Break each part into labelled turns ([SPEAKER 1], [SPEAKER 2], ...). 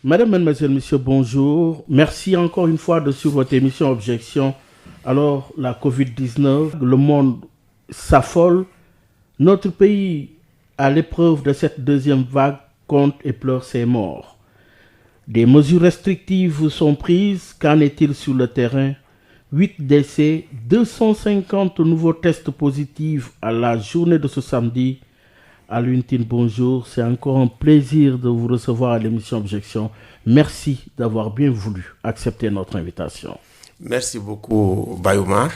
[SPEAKER 1] Madame, mademoiselle, monsieur, bonjour. Merci encore une fois de suivre votre émission Objection. Alors, la COVID-19, le monde s'affole. Notre pays, à l'épreuve de cette deuxième vague, compte et pleure ses morts. Des mesures restrictives sont prises. Qu'en est-il sur le terrain? 8 décès, 250 nouveaux tests positifs à la journée de ce samedi. Alioune Tine, bonjour. C'est encore un plaisir de vous recevoir à l'émission Objection. Merci d'avoir bien voulu accepter notre invitation.
[SPEAKER 2] Merci beaucoup, Bayoumar.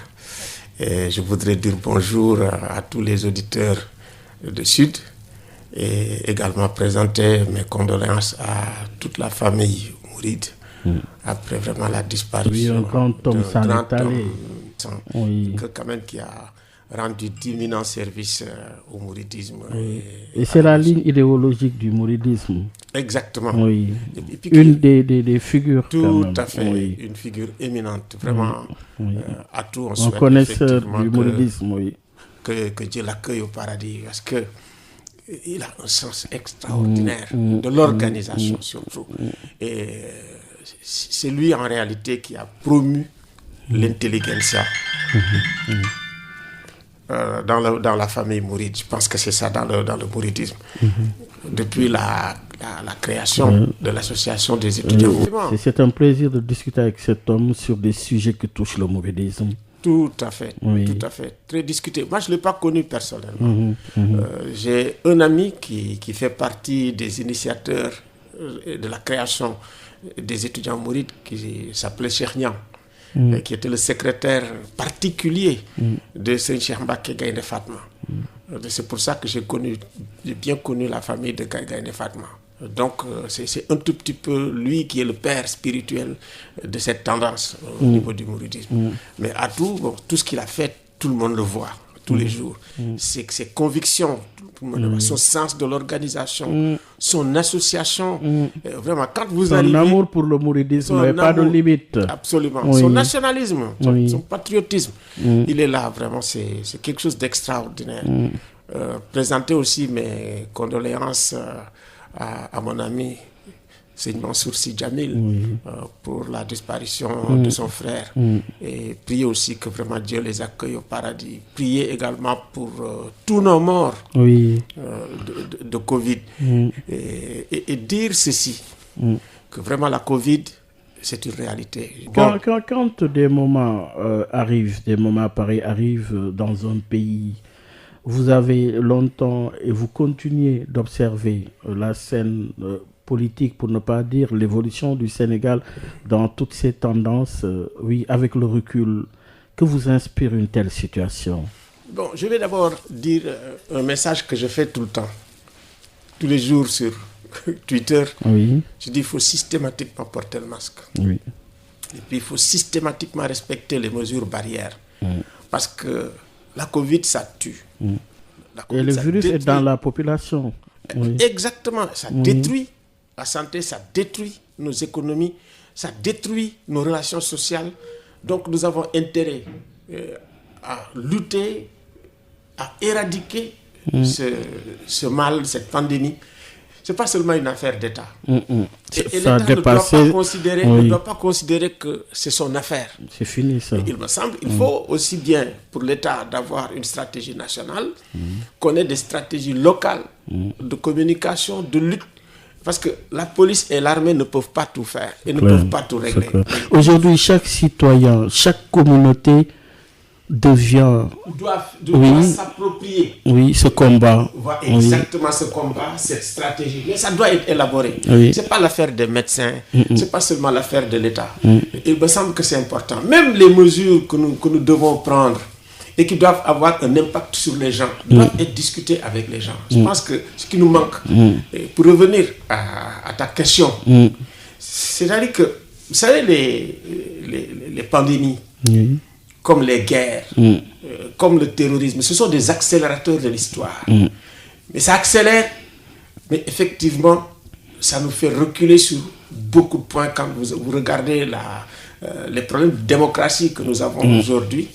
[SPEAKER 2] Et je voudrais dire bonjour à tous les auditeurs de Sud et également présenter mes condoléances à toute la famille mouride après vraiment la disparition
[SPEAKER 1] d'un grand homme
[SPEAKER 2] quand même qui a rendu d'imminents services au mouridisme.
[SPEAKER 1] Et c'est la ligne idéologique du mouridisme.
[SPEAKER 2] Exactement.
[SPEAKER 1] Oui. Une des figures.
[SPEAKER 2] Tout à fait. Oui. Une figure éminente. Vraiment, à tout, on souhaite
[SPEAKER 1] connaisseur du mouridisme, oui.
[SPEAKER 2] Que Dieu l'accueille au paradis. Parce que il a un sens extraordinaire de l'organisation surtout. Et c'est lui en réalité qui a promu l'intelligentsia. Dans la famille mouride, je pense que c'est ça dans le mouridisme. Depuis la création de l'association des étudiants.
[SPEAKER 1] C'est un plaisir de discuter avec cet homme sur des sujets qui touchent le mouridisme.
[SPEAKER 2] Tout à fait, tout à fait. Très discuté. Moi, je ne l'ai pas connu personnellement. J'ai un ami qui fait partie des initiateurs de la création des étudiants mourides qui s'appelait Cheikh Niang. Qui était le secrétaire particulier de Saint Cheikh Mbacké Gaïndé Fatma. C'est pour ça que j'ai bien connu la famille de Gaïndé Fatma. Donc c'est un tout petit peu lui qui est le père spirituel de cette tendance au niveau du mouridisme. Mais à tout ce qu'il a fait, tout le monde le voit tous les jours. C'est que ses convictions, son sens de l'organisation, son association. Vraiment, quand vous arrivez...
[SPEAKER 1] Son amour pour le mouridisme n'avait pas de limite.
[SPEAKER 2] Absolument. Son nationalisme, son patriotisme, il est là, vraiment, c'est quelque chose d'extraordinaire. Présenter aussi mes condoléances à mon ami Seigne Mansour Sy Djamil pour la disparition de son frère. Et prier aussi que vraiment Dieu les accueille au paradis. Prier également pour tous nos morts de Covid. Et dire ceci, que vraiment la Covid, c'est une réalité.
[SPEAKER 1] Quand des moments des moments pareils arrivent dans un pays, vous avez longtemps et vous continuez d'observer la scène politique, pour ne pas dire l'évolution du Sénégal dans toutes ces tendances, avec le recul, que vous inspire une telle situation?
[SPEAKER 2] Bon, je vais d'abord dire un message que je fais tout le temps, tous les jours sur Twitter. Je dis qu'il faut systématiquement porter le masque. Et puis il faut systématiquement respecter les mesures barrières. Parce que la Covid, ça tue.
[SPEAKER 1] Et le virus est dans la population.
[SPEAKER 2] Exactement, ça détruit la santé, ça détruit nos économies, ça détruit nos relations sociales. Donc nous avons intérêt à lutter, à éradiquer ce mal, cette pandémie. Ce n'est pas seulement une affaire d'État. Et l'État ne doit pas considérer que c'est son affaire.
[SPEAKER 1] C'est fini ça.
[SPEAKER 2] Et il me semble qu'il faut aussi bien pour l'État d'avoir une stratégie nationale, qu'on ait des stratégies locales de communication, de lutte. Parce que la police et l'armée ne peuvent pas tout faire et ne peuvent pas tout régler.
[SPEAKER 1] Aujourd'hui, chaque citoyen, chaque communauté
[SPEAKER 2] doit s'approprier
[SPEAKER 1] ce combat.
[SPEAKER 2] Exactement ce combat, cette stratégie. Mais ça doit être élaboré. Ce n'est pas l'affaire des médecins, ce n'est pas seulement l'affaire de l'État. Il me semble que c'est important. Même les mesures que nous devons prendre et qui doivent avoir un impact sur les gens doivent être discutées avec les gens. Je pense que ce qui nous manque, et pour revenir à ta question, c'est-à-dire que, vous savez, les pandémies, comme les guerres, comme le terrorisme, ce sont des accélérateurs de l'histoire. Mais ça accélère, mais effectivement, ça nous fait reculer sur beaucoup de points. Quand vous regardez les problèmes de démocratie que nous avons aujourd'hui,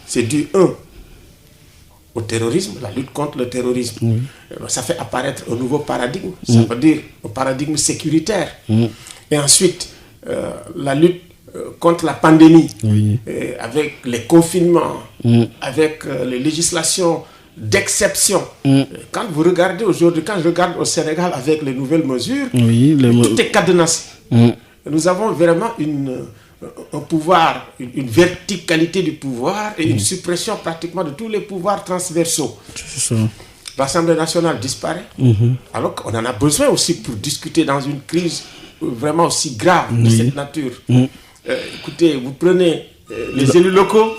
[SPEAKER 2] c'est dû, au terrorisme, la lutte contre le terrorisme. Ça fait apparaître un nouveau paradigme, ça veut dire un paradigme sécuritaire. Et ensuite, la lutte contre la pandémie, avec les confinements, avec les législations d'exception. Quand vous regardez aujourd'hui, quand je regarde au Sénégal avec les nouvelles mesures, tout est cadenassé. Nous avons vraiment un pouvoir, une verticalité du pouvoir et une suppression pratiquement de tous les pouvoirs transversaux. L'Assemblée nationale disparaît, alors qu'on en a besoin aussi pour discuter dans une crise vraiment aussi grave de cette nature. Écoutez, vous prenez les élus locaux,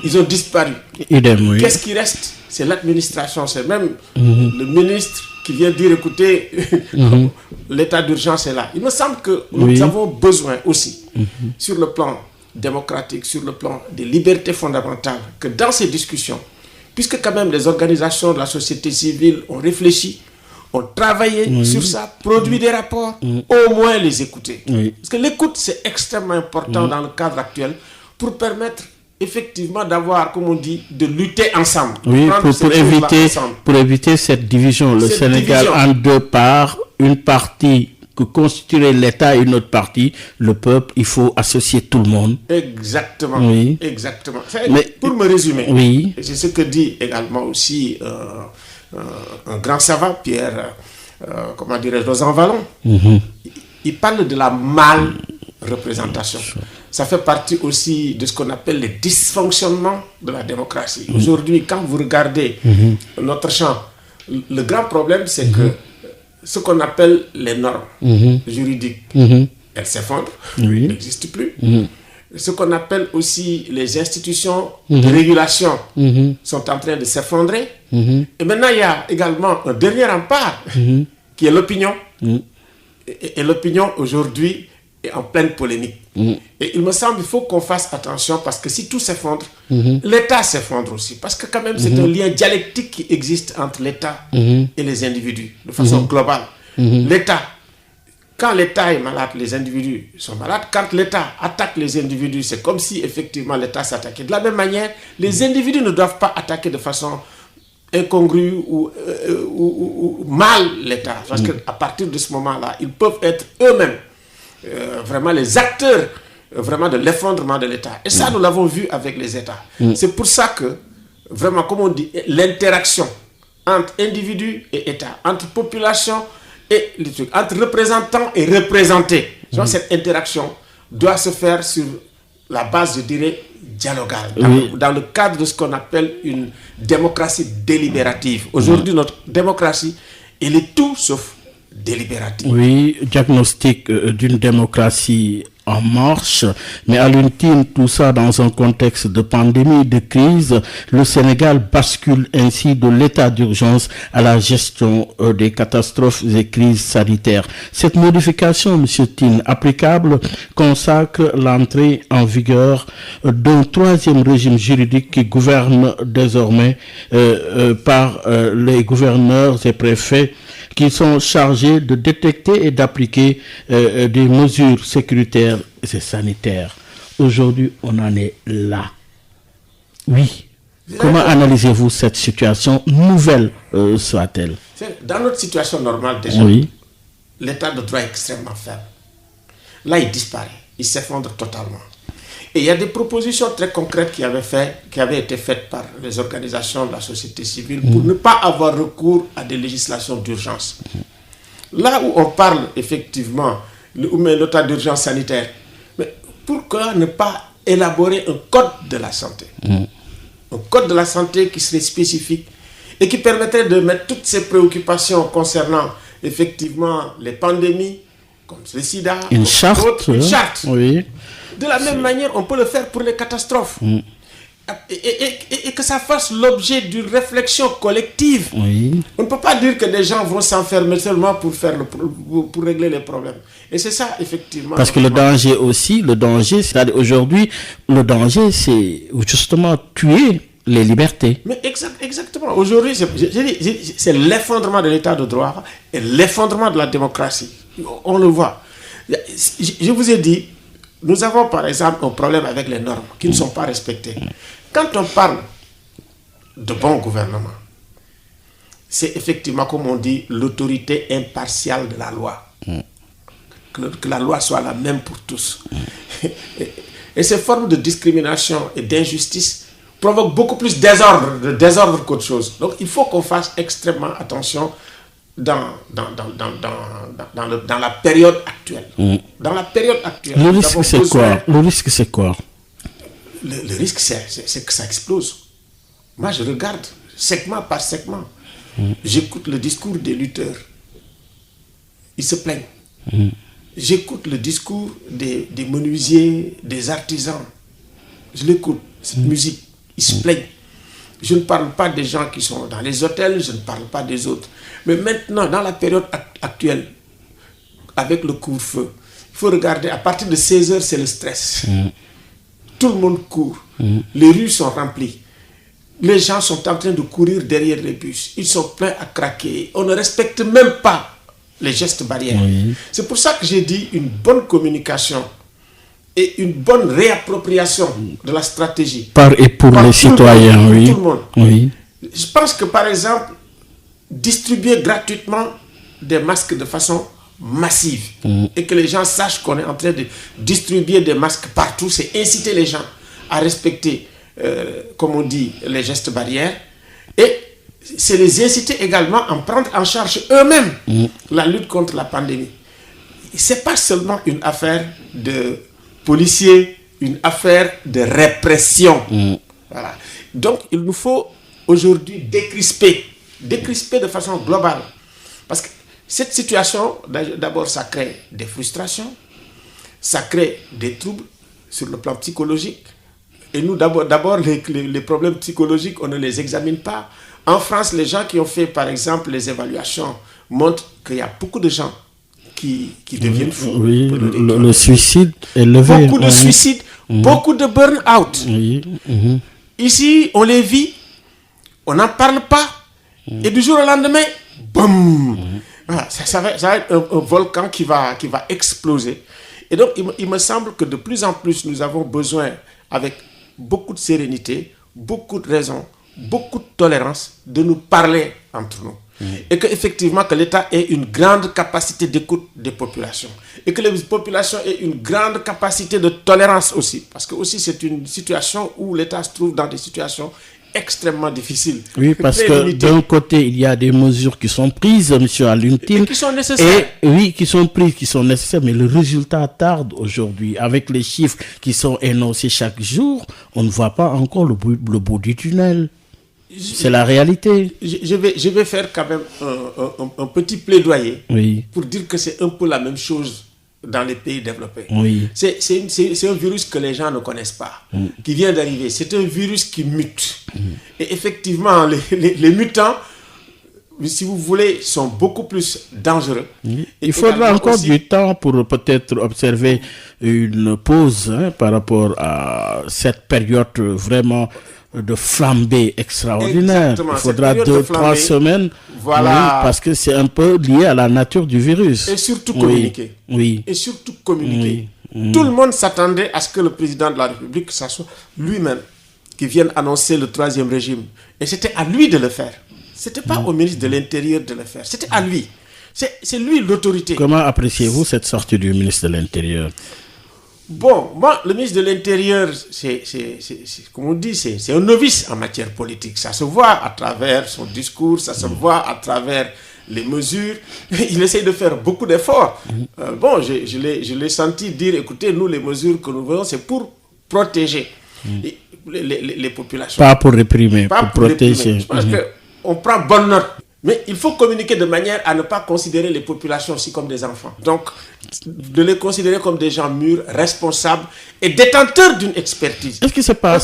[SPEAKER 2] ils ont disparu. Qu'est-ce qui reste? C'est l'administration, c'est même le ministre qui vient dire, écoutez, l'état d'urgence est là. Il me semble que nous avons besoin aussi, sur le plan démocratique, sur le plan des libertés fondamentales, que dans ces discussions, puisque quand même les organisations de la société civile ont réfléchi, ont travaillé sur ça, produit des rapports, au moins les écouter. Parce que l'écoute, c'est extrêmement important dans le cadre actuel pour permettre effectivement d'avoir, comme on dit, de lutter ensemble.
[SPEAKER 1] Pour éviter cette division. Le Sénégal en deux parts, une partie que constituerait l'État et une autre partie, le peuple, il faut associer tout le monde.
[SPEAKER 2] Exactement. Exactement. Mais, pour me résumer, c'est ce que dit également aussi un grand savant, Pierre, comment dirais-je, Rosanvallon. Il parle de la mal-représentation. Ça fait partie aussi de ce qu'on appelle les dysfonctionnements de la démocratie. Aujourd'hui, quand vous regardez notre champ, le grand problème, c'est que ce qu'on appelle les normes juridiques, elles s'effondrent, n'existent plus. Ce qu'on appelle aussi les institutions de régulation sont en train de s'effondrer. Et maintenant, il y a également un dernier rempart qui est l'opinion. Et l'opinion, aujourd'hui, est en pleine polémique. Et il me semble qu'il faut qu'on fasse attention parce que si tout s'effondre, l'État s'effondre aussi. Parce que quand même, c'est un lien dialectique qui existe entre l'État et les individus, de façon globale. L'État, quand l'État est malade, les individus sont malades. Quand l'État attaque les individus, c'est comme si effectivement l'État s'attaquait. De la même manière, les individus ne doivent pas attaquer de façon incongrue ou mal l'État. Parce qu'à partir de ce moment-là, ils peuvent être eux-mêmes vraiment les acteurs vraiment de l'effondrement de l'État. Et ça, nous l'avons vu avec les États. C'est pour ça que, vraiment, comme on dit, l'interaction entre individus et État, entre population et les trucs, entre représentants et représentés. Cette interaction doit se faire sur la base, je dirais, dialogale, dans le cadre de ce qu'on appelle une démocratie délibérative. Aujourd'hui, notre démocratie, elle est tout sauf délibérative.
[SPEAKER 1] Diagnostic d'une démocratie en marche, mais à l'ultime, tout ça dans un contexte de pandémie, de crise, le Sénégal bascule ainsi de l'état d'urgence à la gestion des catastrophes et crises sanitaires. Cette modification, M. Tine, applicable, consacre l'entrée en vigueur d'un troisième régime juridique qui gouverne désormais par les gouverneurs et préfets qui sont chargés de détecter et d'appliquer des mesures sécuritaires et sanitaires. Aujourd'hui, on en est là. Comment analysez-vous cette situation, nouvelle soit-elle?
[SPEAKER 2] Dans notre situation normale déjà, l'état de droit est extrêmement faible. Là, il disparaît, il s'effondre totalement. Et il y a des propositions très concrètes qui avaient été faites par les organisations de la société civile pour ne pas avoir recours à des législations d'urgence. Là où on parle effectivement de l'état d'urgence sanitaire, mais pourquoi ne pas élaborer un code de la santé? Un code de la santé qui serait spécifique et qui permettrait de mettre toutes ces préoccupations concernant effectivement les pandémies, comme le sida,
[SPEAKER 1] une charte.
[SPEAKER 2] De la même manière, on peut le faire pour les catastrophes. Et que ça fasse l'objet d'une réflexion collective. On ne peut pas dire que des gens vont s'enfermer seulement pour régler les problèmes. Et c'est ça, effectivement.
[SPEAKER 1] Parce que le danger, c'est aujourd'hui, le danger, c'est justement tuer les libertés.
[SPEAKER 2] Mais exactement. Aujourd'hui, c'est l'effondrement de l'état de droit et l'effondrement de la démocratie. On le voit. Je vous ai dit, nous avons par exemple un problème avec les normes qui ne sont pas respectées. Quand on parle de bon gouvernement, c'est effectivement, comme on dit, l'autorité impartiale de la loi. Que la loi soit la même pour tous. Et ces formes de discrimination et d'injustice provoquent beaucoup plus de désordre qu'autre chose. Donc il faut qu'on fasse extrêmement attention dans la période actuelle. Dans la période actuelle.
[SPEAKER 1] Le risque, c'est quoi? Le risque, c'est quoi?
[SPEAKER 2] Le risque, c'est que ça explose. Moi, je regarde segment par segment. J'écoute le discours des lutteurs. Ils se plaignent. J'écoute le discours des menuisiers, des artisans. Je l'écoute, cette musique. Ils se plaignent. Je ne parle pas des gens qui sont dans les hôtels, je ne parle pas des autres. Mais maintenant, dans la période actuelle, avec le couvre-feu, il faut regarder, à partir de 16h, c'est le stress. Tout le monde court. Les rues sont remplies. Les gens sont en train de courir derrière les bus. Ils sont pleins à craquer. On ne respecte même pas les gestes barrières. C'est pour ça que j'ai dit une bonne communication et une bonne réappropriation de la stratégie.
[SPEAKER 1] Par et pour les citoyens, oui.
[SPEAKER 2] Tout le monde.
[SPEAKER 1] Oui.
[SPEAKER 2] Je pense que, par exemple, distribuer gratuitement des masques de façon massive et que les gens sachent qu'on est en train de distribuer des masques partout, c'est inciter les gens à respecter, comme on dit, les gestes barrières, et c'est les inciter également à prendre en charge eux-mêmes la lutte contre la pandémie. Ce n'est pas seulement une affaire de policiers, une affaire de répression. Voilà. Donc, il nous faut aujourd'hui décrisper de façon globale. Parce que cette situation, d'abord, ça crée des frustrations, ça crée des troubles sur le plan psychologique. Et nous, d'abord les problèmes psychologiques, on ne les examine pas. En France, les gens qui ont fait, par exemple, les évaluations montrent qu'il y a beaucoup de gens qui deviennent fous.
[SPEAKER 1] Oui, le suicide est élevé.
[SPEAKER 2] Beaucoup de suicides, beaucoup de burn-out. Ici, on les vit, on n'en parle pas, et du jour au lendemain, boum, voilà, ça va être un volcan qui va exploser. Et donc, il me semble que de plus en plus, nous avons besoin, avec beaucoup de sérénité, beaucoup de raison, beaucoup de tolérance, de nous parler entre nous. Et qu'effectivement, que l'État ait une grande capacité d'écoute des populations. Et que les populations aient une grande capacité de tolérance aussi. Parce que aussi, c'est une situation où l'État se trouve dans des situations extrêmement difficiles.
[SPEAKER 1] Oui, parce que d'un côté, il y a des mesures qui sont prises, M. Alioune-Tine.
[SPEAKER 2] Et qui sont nécessaires.
[SPEAKER 1] Et oui, qui sont prises, qui sont nécessaires, mais le résultat tarde aujourd'hui. Avec les chiffres qui sont énoncés chaque jour, on ne voit pas encore le bout du tunnel. C'est la réalité.
[SPEAKER 2] Je vais faire quand même un petit plaidoyer pour dire que c'est un peu la même chose dans les pays développés. C'est un virus que les gens ne connaissent pas, qui vient d'arriver. C'est un virus qui mute. Et effectivement, les mutants, si vous voulez, sont beaucoup plus dangereux.
[SPEAKER 1] Il faudra encore aussi du temps pour peut-être observer une pause par rapport à cette période vraiment de flambée extraordinaire.
[SPEAKER 2] Exactement.
[SPEAKER 1] Il faudra 2-3 semaines,
[SPEAKER 2] voilà.
[SPEAKER 1] Parce que c'est un peu lié à la nature du virus.
[SPEAKER 2] Et surtout communiquer. Et surtout communiquer. Tout le monde s'attendait à ce que le président de la République, que ce soit lui-même, qui vienne annoncer le 3e régime. Et c'était à lui de le faire. Ce n'était pas au ministre de l'Intérieur de le faire. C'était à lui. C'est lui l'autorité.
[SPEAKER 1] Comment appréciez-vous cette sortie du ministre de l'Intérieur?
[SPEAKER 2] Bon, moi, le ministre de l'Intérieur, comme on dit, c'est un novice en matière politique. Ça se voit à travers son discours, ça se voit à travers les mesures. Il essaye de faire beaucoup d'efforts. Bon, je l'ai senti dire, écoutez, nous, les mesures que nous faisons, c'est pour protéger les populations.
[SPEAKER 1] Pas pour réprimer, pour protéger.
[SPEAKER 2] Je pense qu'on prend bonne note. Mais il faut communiquer de manière à ne pas considérer les populations aussi comme des enfants. Donc, de les considérer comme des gens mûrs, responsables et détenteurs d'une expertise.
[SPEAKER 1] Est-ce que c'est pas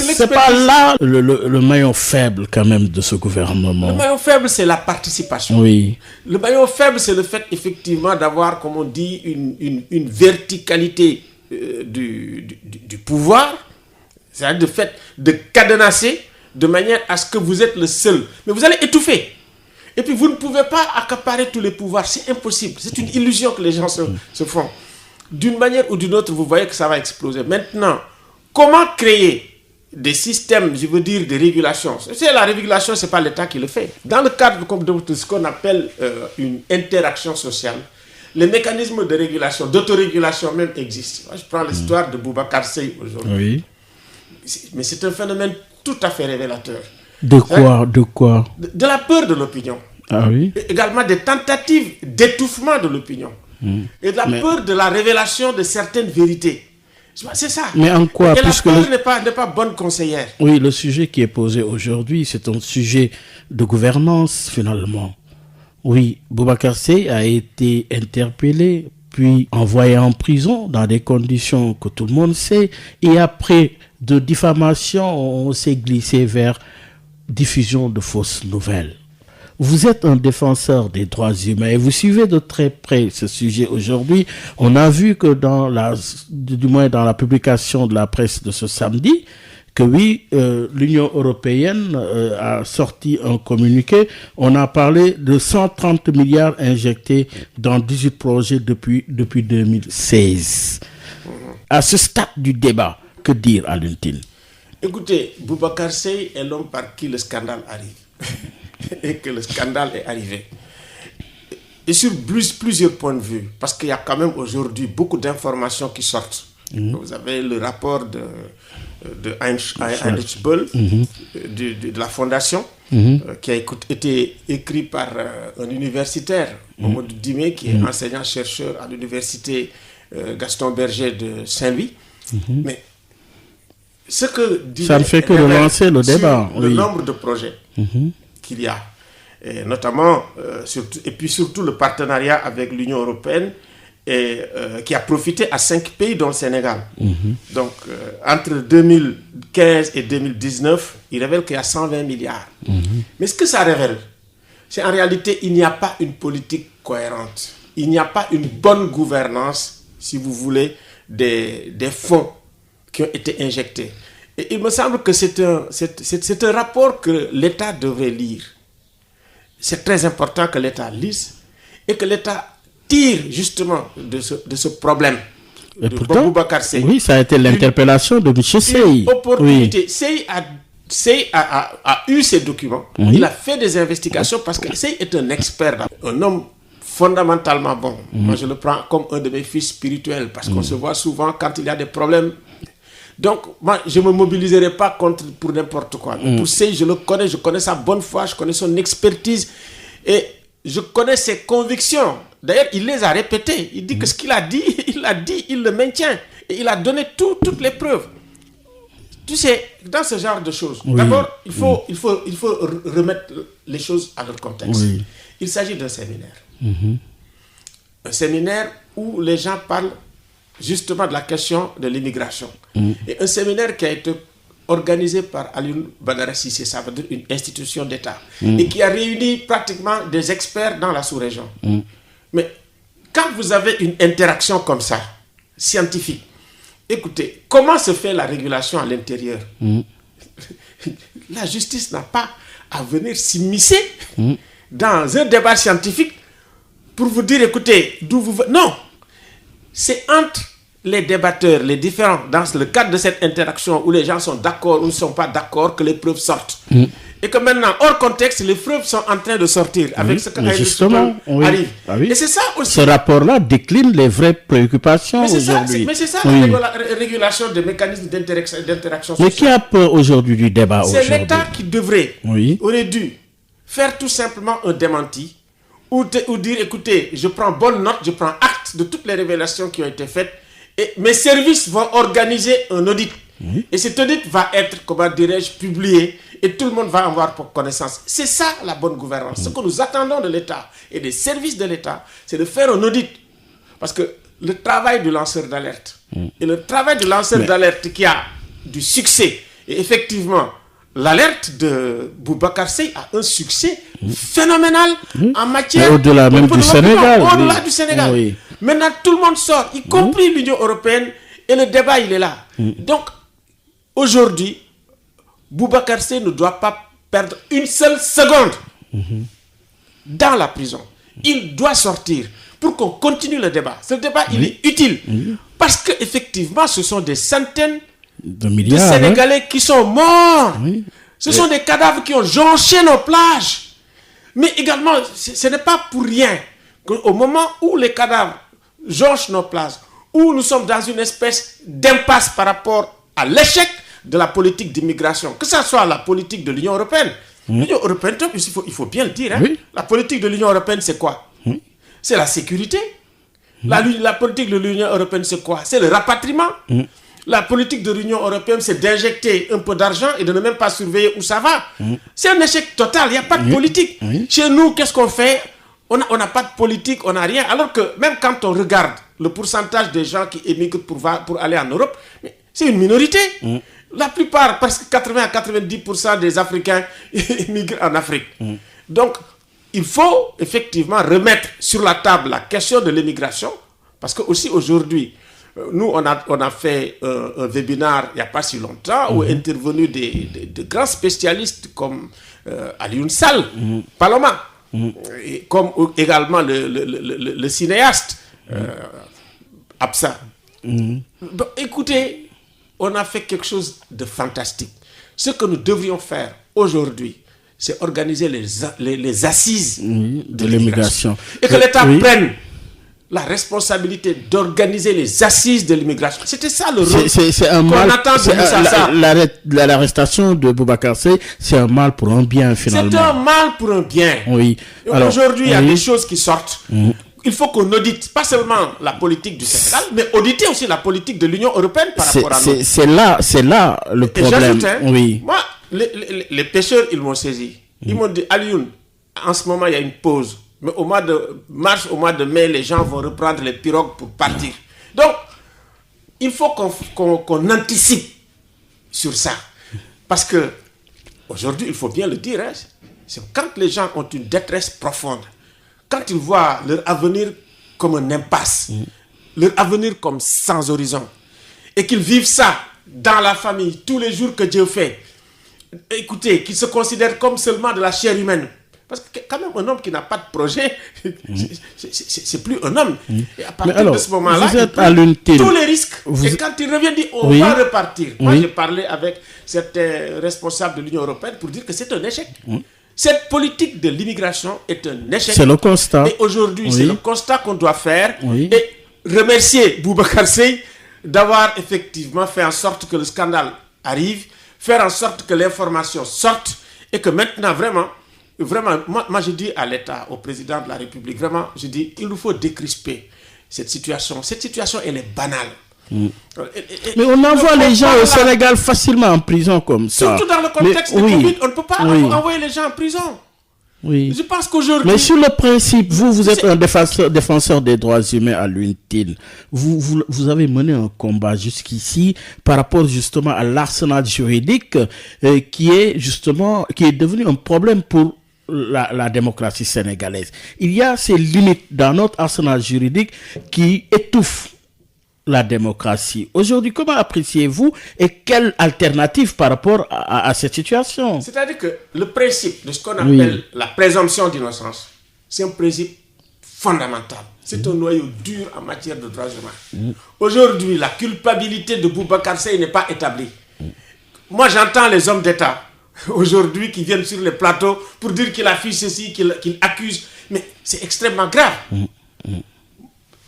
[SPEAKER 1] là le maillon faible quand même de ce gouvernement?
[SPEAKER 2] Le maillon faible, c'est la participation.
[SPEAKER 1] Oui.
[SPEAKER 2] Le maillon faible, c'est le fait effectivement d'avoir, comme on dit, une verticalité du pouvoir. C'est-à-dire le fait de cadenasser de manière à ce que vous êtes le seul. Mais vous allez étouffer. Et puis, vous ne pouvez pas accaparer tous les pouvoirs. C'est impossible. C'est une illusion que les gens se font. D'une manière ou d'une autre, vous voyez que ça va exploser. Maintenant, comment créer des systèmes, je veux dire, de régulation. C'est la régulation, ce n'est pas l'État qui le fait. Dans le cadre de ce qu'on appelle une interaction sociale, les mécanismes de régulation, d'autorégulation même existent. Moi, je prends l'histoire de Boubacar Seye aujourd'hui.
[SPEAKER 1] Oui.
[SPEAKER 2] Mais c'est un phénomène tout à fait révélateur.
[SPEAKER 1] De quoi?
[SPEAKER 2] De la peur de l'opinion.
[SPEAKER 1] Ah oui.
[SPEAKER 2] Et également des tentatives d'étouffement de l'opinion. Et de la peur de la révélation de certaines vérités. C'est ça.
[SPEAKER 1] Mais en quoi?
[SPEAKER 2] Et la peur n'est pas bonne conseillère.
[SPEAKER 1] Oui, le sujet qui est posé aujourd'hui, c'est un sujet de gouvernance finalement. Oui, Boubacar Seye a été interpellé, puis envoyé en prison dans des conditions que tout le monde sait. Et après de diffamation, on s'est glissé vers diffusion de fausses nouvelles. Vous êtes un défenseur des droits humains et vous suivez de très près ce sujet aujourd'hui. On a vu que du moins dans la publication de la presse de ce samedi, que oui, l'Union européenne a sorti un communiqué. On a parlé de 130 milliards injectés dans 18 projets depuis 2016. À ce stade du débat, que dire, Alioune Tine?
[SPEAKER 2] Écoutez, Boubacar Seye est l'homme par qui le scandale arrive. Et que le scandale est arrivé. Et sur plusieurs points de vue, parce qu'il y a quand même aujourd'hui beaucoup d'informations qui sortent. Vous avez le rapport de Heinrich Böll, de la fondation, qui a été écrit par un universitaire, Mamadou Dimé, qui est enseignant-chercheur à l'université Gaston Berger de Saint-Louis. Mais ce que Dimé
[SPEAKER 1] ça ne fait que relancer le débat.
[SPEAKER 2] Le nombre de projets qu'il y a, et notamment, surtout le partenariat avec l'Union européenne, qui a profité à 5 pays dont le Sénégal. Donc, entre 2015 et 2019, il révèle qu'il y a 120 milliards. Mais ce que ça révèle, c'est en réalité, il n'y a pas une politique cohérente. Il n'y a pas une bonne gouvernance, si vous voulez, des fonds qui ont été injectés. Et il me semble que c'est un rapport que l'État devrait lire. C'est très important que l'État lise et que l'État tire justement de ce problème.
[SPEAKER 1] Et pourtant, Boubacar Seye. Oui, ça a été l'interpellation de M. Seye.
[SPEAKER 2] Opportunité. Oui. Seye a eu ces documents. Il a fait des investigations parce que Seye est un expert, un homme fondamentalement bon. Moi, je le prends comme un de mes fils spirituels parce qu'on se voit souvent quand il y a des problèmes. Donc, moi, je ne me mobiliserai pas pour n'importe quoi. Pour Seye, je le connais, je connais sa bonne foi, je connais son expertise et je connais ses convictions. D'ailleurs, il les a répétées. Il dit que ce qu'il a dit, il le maintient. Et il a donné toutes les preuves. Tu sais, dans ce genre de choses, d'abord, il faut remettre les choses à leur contexte. Il s'agit d'un séminaire. Un séminaire où les gens parlent justement de la question de l'immigration. Et un séminaire qui a été organisé par Alioune Badara Cissé, ça veut dire une institution d'État, et qui a réuni pratiquement des experts dans la sous-région. Mais quand vous avez une interaction comme ça, scientifique, écoutez, comment se fait la régulation à l'intérieur? La justice n'a pas à venir s'immiscer dans un débat scientifique pour vous dire, écoutez, d'où vous venez. Non, c'est entre les débatteurs, les différents, dans le cadre de cette interaction où les gens sont d'accord ou ne sont pas d'accord, que les preuves sortent. Et que maintenant, hors contexte, les preuves sont en train de sortir avec ce qui arrive. Et c'est ça aussi.
[SPEAKER 1] Ce rapport-là décline les vraies préoccupations aujourd'hui.
[SPEAKER 2] Mais c'est ça la régulation des mécanismes d'interaction sociale.
[SPEAKER 1] Mais qui a peur aujourd'hui du débat aujourd'hui?
[SPEAKER 2] C'est l'État qui aurait dû faire tout simplement un démenti ou dire, écoutez, je prends bonne note, je prends acte de toutes les révélations qui ont été faites et mes services vont organiser un audit. Et cet audit va être, comment dirais-je, publié et tout le monde va en avoir pour connaissance. C'est ça la bonne gouvernance. Ce que nous attendons de l'État et des services de l'État, c'est de faire un audit. Parce que le travail du lanceur d'alerte et le travail du lanceur d'alerte qui a du succès, et effectivement, l'alerte de Boubacar Seye a un succès phénoménal en matière...
[SPEAKER 1] Au-delà même du Sénégal.
[SPEAKER 2] Au-delà du Sénégal. Maintenant, tout le monde sort, y compris l'Union européenne, et le débat, il est là. Donc, aujourd'hui, Boubacar Seye ne doit pas perdre une seule seconde dans la prison. Il doit sortir pour qu'on continue le débat. Ce débat, il est utile. Parce qu'effectivement, ce sont des centaines de Sénégalais qui sont morts. Oui. Ce sont des cadavres qui ont jonché nos plages. Mais également, ce n'est pas pour rien qu'au moment où les cadavres jonchent nos plages, où nous sommes dans une espèce d'impasse par rapport à l'échec de la politique d'immigration, que ce soit la politique de l'Union européenne. L'Union européenne, il faut bien le dire, hein, oui. La politique de l'Union européenne, c'est quoi? C'est la sécurité. La politique de l'Union européenne, c'est quoi? C'est le rapatriement. La politique de l'Union européenne, c'est d'injecter un peu d'argent et de ne même pas surveiller où ça va. C'est un échec total, il n'y a pas de politique. Chez nous, qu'est-ce qu'on fait? On n'a pas de politique, on n'a rien. Alors que même quand on regarde le pourcentage des gens qui émigrent pour aller en Europe, c'est une minorité. La plupart, presque 80 à 90% des Africains émigrent en Afrique. Donc, il faut effectivement remettre sur la table la question de l'immigration, parce que aussi aujourd'hui, nous, on a fait un webinaire il n'y a pas si longtemps où est intervenu de grands spécialistes comme Alioune Sall, Paloma, et comme également le cinéaste Absa. Bon, écoutez, on a fait quelque chose de fantastique. Ce que nous devrions faire aujourd'hui, c'est organiser les assises de l'immigration. Et que l'État prenne la responsabilité d'organiser les assises de l'immigration. C'était ça le rôle qu'on attend de Moussa.
[SPEAKER 1] L'arrestation de Boubacar Seye, c'est un mal pour un bien, finalement.
[SPEAKER 2] C'est un mal pour un bien.
[SPEAKER 1] Oui.
[SPEAKER 2] Aujourd'hui, il y a des choses qui sortent. Il faut qu'on audite pas seulement la politique du Sénégal, mais auditer aussi la politique de l'Union européenne par rapport à nous.
[SPEAKER 1] C'est là le problème.
[SPEAKER 2] Moi, les pêcheurs, ils m'ont saisi. Ils m'ont dit, Alioune, en ce moment, il y a une pause. Mais au mois de mars, au mois de mai, les gens vont reprendre les pirogues pour partir. Donc, il faut qu'on anticipe sur ça. Parce que, aujourd'hui, il faut bien le dire, hein, c'est quand les gens ont une détresse profonde, quand ils voient leur avenir comme un impasse, leur avenir comme sans horizon, et qu'ils vivent ça dans la famille, tous les jours que Dieu fait, écoutez, qu'ils se considèrent comme seulement de la chair humaine. Parce que quand même, un homme qui n'a pas de projet, c'est plus un homme. Et à partir de ce moment-là, tous les risques. Et quand il revient, dit, on va repartir. Moi, j'ai parlé avec certains responsables de l'Union européenne pour dire que c'est un échec. Cette politique de l'immigration est un échec.
[SPEAKER 1] C'est le constat.
[SPEAKER 2] Et aujourd'hui, c'est le constat qu'on doit faire. Et remercier Boubacar Seye d'avoir effectivement fait en sorte que le scandale arrive, faire en sorte que l'information sorte et que maintenant, vraiment, moi je dis à l'État, au président de la République, vraiment, je dis, il nous faut décrisper cette situation. Cette situation, elle est banale.
[SPEAKER 1] Mais on envoie les gens au Sénégal facilement en prison comme ça.
[SPEAKER 2] Surtout dans le contexte de Covid, on ne peut pas envoyer les gens en prison. Je pense qu'aujourd'hui...
[SPEAKER 1] Mais sur le principe, vous êtes un défenseur des droits humains à l'UNTIL. Vous avez mené un combat jusqu'ici par rapport justement à l'arsenal juridique qui est devenu un problème pour la démocratie sénégalaise. Il y a ces limites dans notre arsenal juridique qui étouffent la démocratie. Aujourd'hui, comment appréciez-vous et quelle alternative par rapport à cette situation?
[SPEAKER 2] C'est-à-dire que le principe de ce qu'on appelle la présomption d'innocence, c'est un principe fondamental. C'est un noyau dur en matière de droits humains. Aujourd'hui, la culpabilité de Boubacar Seye n'est pas établie. Moi, j'entends les hommes d'État aujourd'hui qui viennent sur les plateaux pour dire qu'il affiche ceci, qu'il accuse. Mais c'est extrêmement grave.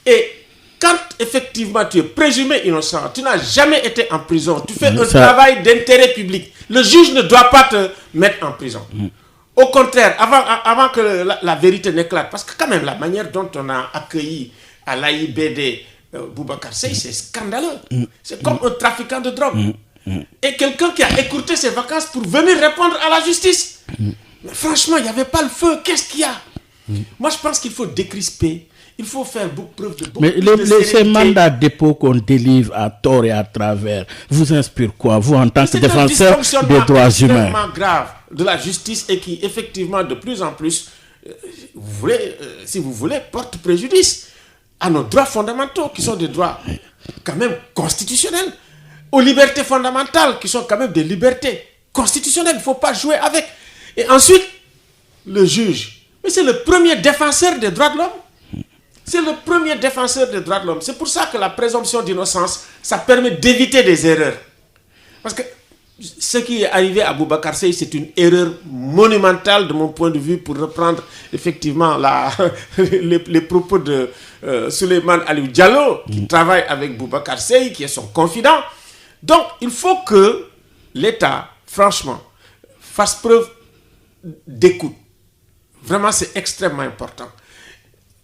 [SPEAKER 2] Et quand effectivement tu es présumé innocent, tu n'as jamais été en prison, tu fais un travail d'intérêt public, le juge ne doit pas te mettre en prison. Au contraire, avant que la vérité n'éclate, parce que quand même la manière dont on a accueilli à l'AIBD Boubacar Seye, c'est scandaleux. C'est comme un trafiquant de drogue. Et quelqu'un qui a écourté ses vacances pour venir répondre à la justice. Mais franchement, il n'y avait pas le feu. Qu'est-ce qu'il y a? Moi, je pense qu'il faut décrisper. Il faut faire preuve de beaucoup de
[SPEAKER 1] ces mandats dépôt qu'on délivre à tort et à travers vous inspire quoi, vous, en tant que défenseur des droits humains?
[SPEAKER 2] C'est extrêmement grave de la justice et qui, effectivement, de plus en plus, si vous voulez, porte préjudice à nos droits fondamentaux, qui sont des droits quand même constitutionnels, aux libertés fondamentales, qui sont quand même des libertés constitutionnelles. Il ne faut pas jouer avec. Et ensuite, le juge. Mais c'est le premier défenseur des droits de l'homme. C'est le premier défenseur des droits de l'homme. C'est pour ça que la présomption d'innocence, ça permet d'éviter des erreurs. Parce que ce qui est arrivé à Boubacar Seye, c'est une erreur monumentale de mon point de vue, pour reprendre effectivement les propos de Souleymane Aliou Diallo, qui travaille avec Boubacar Seye, qui est son confident. Donc, il faut que l'État, franchement, fasse preuve d'écoute. Vraiment, c'est extrêmement important.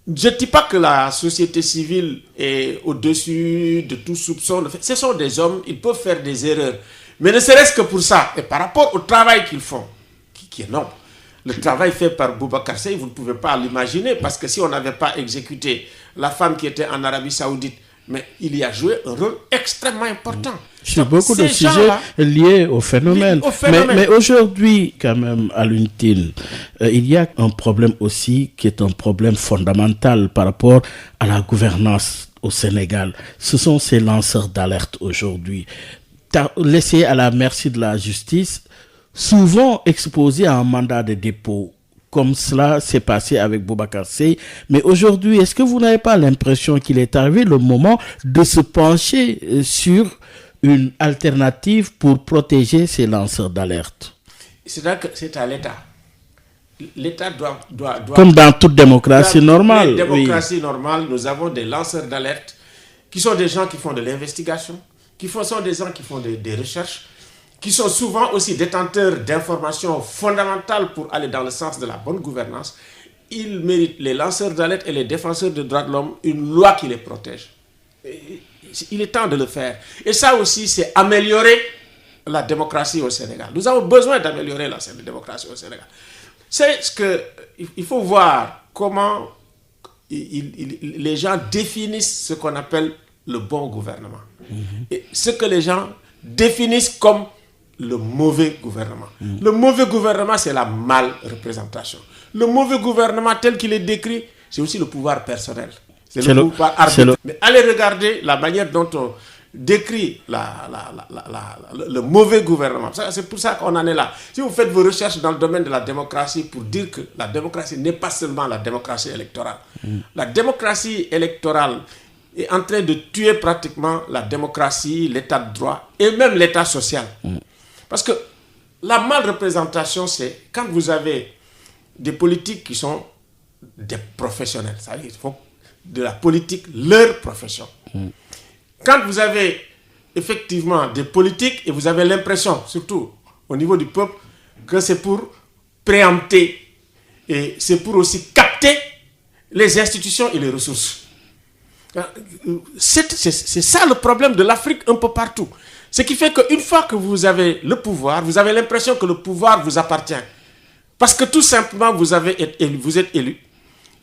[SPEAKER 2] Je ne dis pas que la société civile est au-dessus de tout soupçon. Ce sont des hommes, ils peuvent faire des erreurs. Mais ne serait-ce que pour ça, et par rapport au travail qu'ils font, qui est énorme, le travail fait par Boubacar Seye, vous ne pouvez pas l'imaginer, parce que si on n'avait pas exécuté la femme qui était en Arabie Saoudite, mais il y a joué un rôle extrêmement important.
[SPEAKER 1] Sur beaucoup de sujets liés au phénomène. Mais aujourd'hui, quand même, à l'UNTIL, il y a un problème aussi qui est un problème fondamental par rapport à la gouvernance au Sénégal. Ce sont ces lanceurs d'alerte aujourd'hui, laissés à la merci de la justice, souvent exposés à un mandat de dépôt, comme cela s'est passé avec Boubacar Seye. Mais aujourd'hui, est-ce que vous n'avez pas l'impression qu'il est arrivé le moment de se pencher sur une alternative pour protéger ces lanceurs d'alerte?
[SPEAKER 2] C'est-à-dire que c'est à l'État. L'État doit...
[SPEAKER 1] Comme dans toute démocratie normale.
[SPEAKER 2] Dans toute démocratie normale, nous avons des lanceurs d'alerte qui sont des gens qui font de l'investigation, sont des gens qui font des recherches, qui sont souvent aussi détenteurs d'informations fondamentales pour aller dans le sens de la bonne gouvernance. Ils méritent, les lanceurs d'alerte et les défenseurs des droits de l'homme, une loi qui les protège. Il est temps de le faire. Et ça aussi, c'est améliorer la démocratie au Sénégal. Nous avons besoin d'améliorer la démocratie au Sénégal. C'est ce que il faut voir comment les gens définissent ce qu'on appelle le bon gouvernement. Et ce que les gens définissent comme le mauvais gouvernement. Le mauvais gouvernement, c'est la mal-représentation. Le mauvais gouvernement, tel qu'il est décrit, c'est aussi le pouvoir personnel. C'est le pouvoir arbitraire. Mais allez regarder la manière dont on décrit le mauvais gouvernement. C'est pour ça qu'on en est là. Si vous faites vos recherches dans le domaine de la démocratie pour dire que la démocratie n'est pas seulement la démocratie électorale. La démocratie électorale est en train de tuer pratiquement la démocratie, l'état de droit et même l'état social. Parce que la mal-représentation, c'est quand vous avez des politiques qui sont des professionnels. Ça veut dire, ils font de la politique leur profession. Quand vous avez effectivement des politiques et vous avez l'impression, surtout au niveau du peuple, que c'est pour préempter et c'est pour aussi capter les institutions et les ressources. C'est ça le problème de l'Afrique un peu partout. Ce qui fait qu'une fois que vous avez le pouvoir, vous avez l'impression que le pouvoir vous appartient. Parce que tout simplement, vous êtes élu.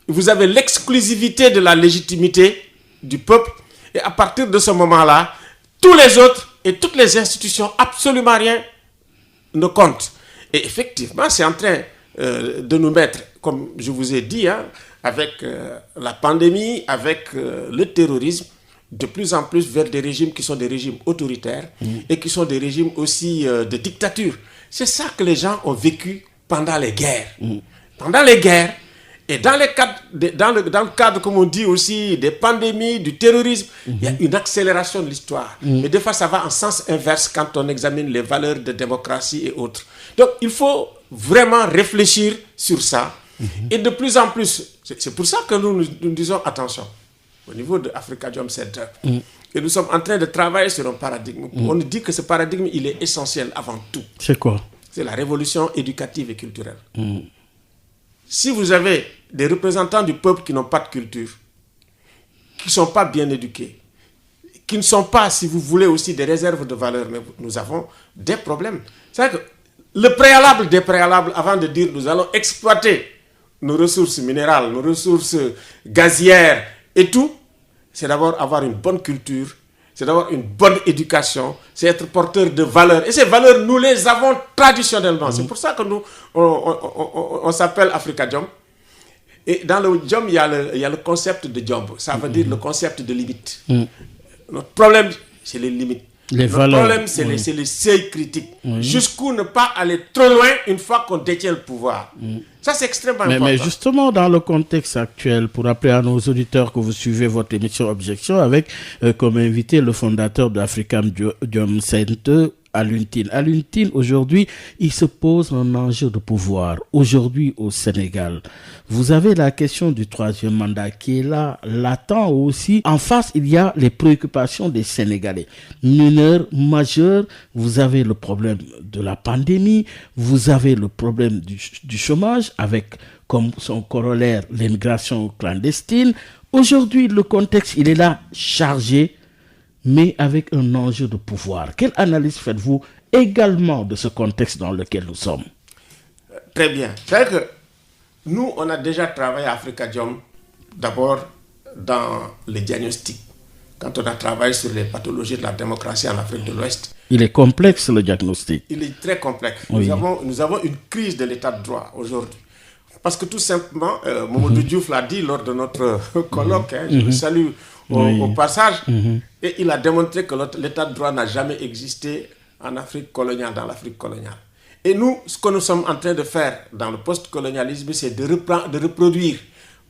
[SPEAKER 2] Vous avez l'exclusivité de la légitimité du peuple. Et à partir de ce moment-là, tous les autres et toutes les institutions, absolument rien ne compte. Et effectivement, c'est en train de nous mettre, comme je vous ai dit, avec la pandémie, avec le terrorisme, de plus en plus vers des régimes qui sont des régimes autoritaires et qui sont des régimes aussi de dictature. C'est ça que les gens ont vécu pendant les guerres. Pendant les guerres, et dans le cadre, comme on dit aussi, des pandémies, du terrorisme, il y a une accélération de l'histoire. Mais des fois, ça va en sens inverse quand on examine les valeurs de démocratie et autres. Donc, il faut vraiment réfléchir sur ça. Et de plus en plus, c'est pour ça que nous disons attention, au niveau de Afrikajom Center. Et nous sommes en train de travailler sur un paradigme. On nous dit que ce paradigme, il est essentiel avant tout.
[SPEAKER 1] C'est quoi?
[SPEAKER 2] C'est la révolution éducative et culturelle. Si vous avez des représentants du peuple qui n'ont pas de culture, qui ne sont pas bien éduqués, qui ne sont pas, si vous voulez, aussi des réserves de valeur, mais nous avons des problèmes. C'est-à-dire que le préalable des préalables, avant de dire nous allons exploiter nos ressources minérales, nos ressources gazières et tout, c'est d'abord avoir une bonne culture, c'est d'avoir une bonne éducation, c'est être porteur de valeurs. Et ces valeurs, nous les avons traditionnellement. C'est pour ça que nous, on s'appelle Afrikajom. Et dans le Djom, il y a le concept de Djom. Ça veut dire le concept de limite. Notre problème, c'est les limites. Notre problème, c'est les seuils critiques. Jusqu'où ne pas aller trop loin une fois qu'on détient le pouvoir. Ça, c'est extrêmement important.
[SPEAKER 1] Mais justement, dans le contexte actuel, pour rappeler à nos auditeurs que vous suivez votre émission Objection avec comme invité le fondateur d'Afrikajom Center, Alioune Tine. Alioune Tine, aujourd'hui, il se pose un enjeu de pouvoir. Aujourd'hui, au Sénégal, vous avez la question du troisième mandat qui est là, latent aussi. En face, il y a les préoccupations des Sénégalais. Mineurs, majeurs, vous avez le problème de la pandémie, vous avez le problème du chômage avec comme son corollaire l'immigration clandestine. Aujourd'hui, le contexte, il est là chargé, mais avec un enjeu de pouvoir. Quelle analyse faites-vous également de ce contexte dans lequel nous sommes?
[SPEAKER 2] Très bien. C'est vrai que nous, on a déjà travaillé à Afrikajom, d'abord dans les diagnostics. Quand on a travaillé sur les pathologies de la démocratie en Afrique de l'Ouest.
[SPEAKER 1] Il est complexe, le diagnostic.
[SPEAKER 2] Il est très complexe.
[SPEAKER 1] Oui.
[SPEAKER 2] Nous avons une crise de l'état de droit aujourd'hui. Parce que tout simplement, Mamadou Diouf l'a dit lors de notre colloque, je le salue au passage, et il a démontré que l'état de droit n'a jamais existé en Afrique coloniale, dans l'Afrique coloniale. Et nous, ce que nous sommes en train de faire dans le post-colonialisme, c'est de reproduire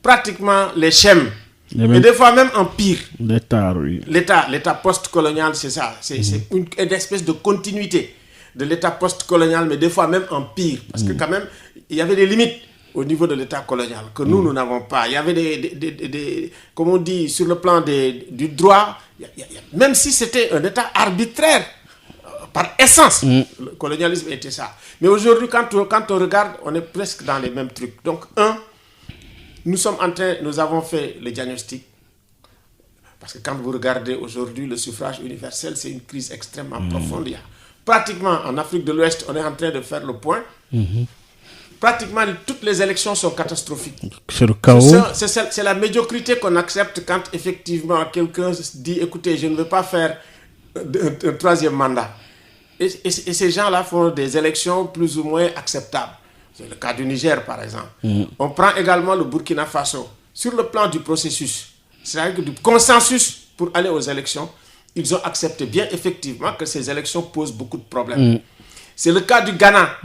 [SPEAKER 2] pratiquement les schèmes, et des fois même en pire.
[SPEAKER 1] L'État, oui.
[SPEAKER 2] L'État post-colonial, c'est ça. C'est une espèce de continuité de l'État post-colonial, mais des fois même en pire. Parce que quand même, il y avait des limites au niveau de l'État colonial, que nous n'avons pas. Il y avait des comme on dit, sur le plan du droit, même si c'était un État arbitraire, par essence, le colonialisme était ça. Mais aujourd'hui, quand on regarde, on est presque dans les mêmes trucs. Donc, nous avons fait le diagnostic. Parce que quand vous regardez aujourd'hui le suffrage universel, c'est une crise extrêmement profonde. Pratiquement, en Afrique de l'Ouest, on est en train de faire le point. Pratiquement toutes les élections sont catastrophiques.
[SPEAKER 1] C'est le chaos.
[SPEAKER 2] C'est la médiocrité qu'on accepte quand effectivement quelqu'un dit « Écoutez, je ne veux pas faire un troisième mandat ». Et ces gens-là font des élections plus ou moins acceptables. C'est le cas du Niger, par exemple. On prend également le Burkina Faso. Sur le plan du processus, c'est-à-dire que du consensus pour aller aux élections, ils ont accepté bien effectivement que ces élections posent beaucoup de problèmes. C'est le cas du Ghana,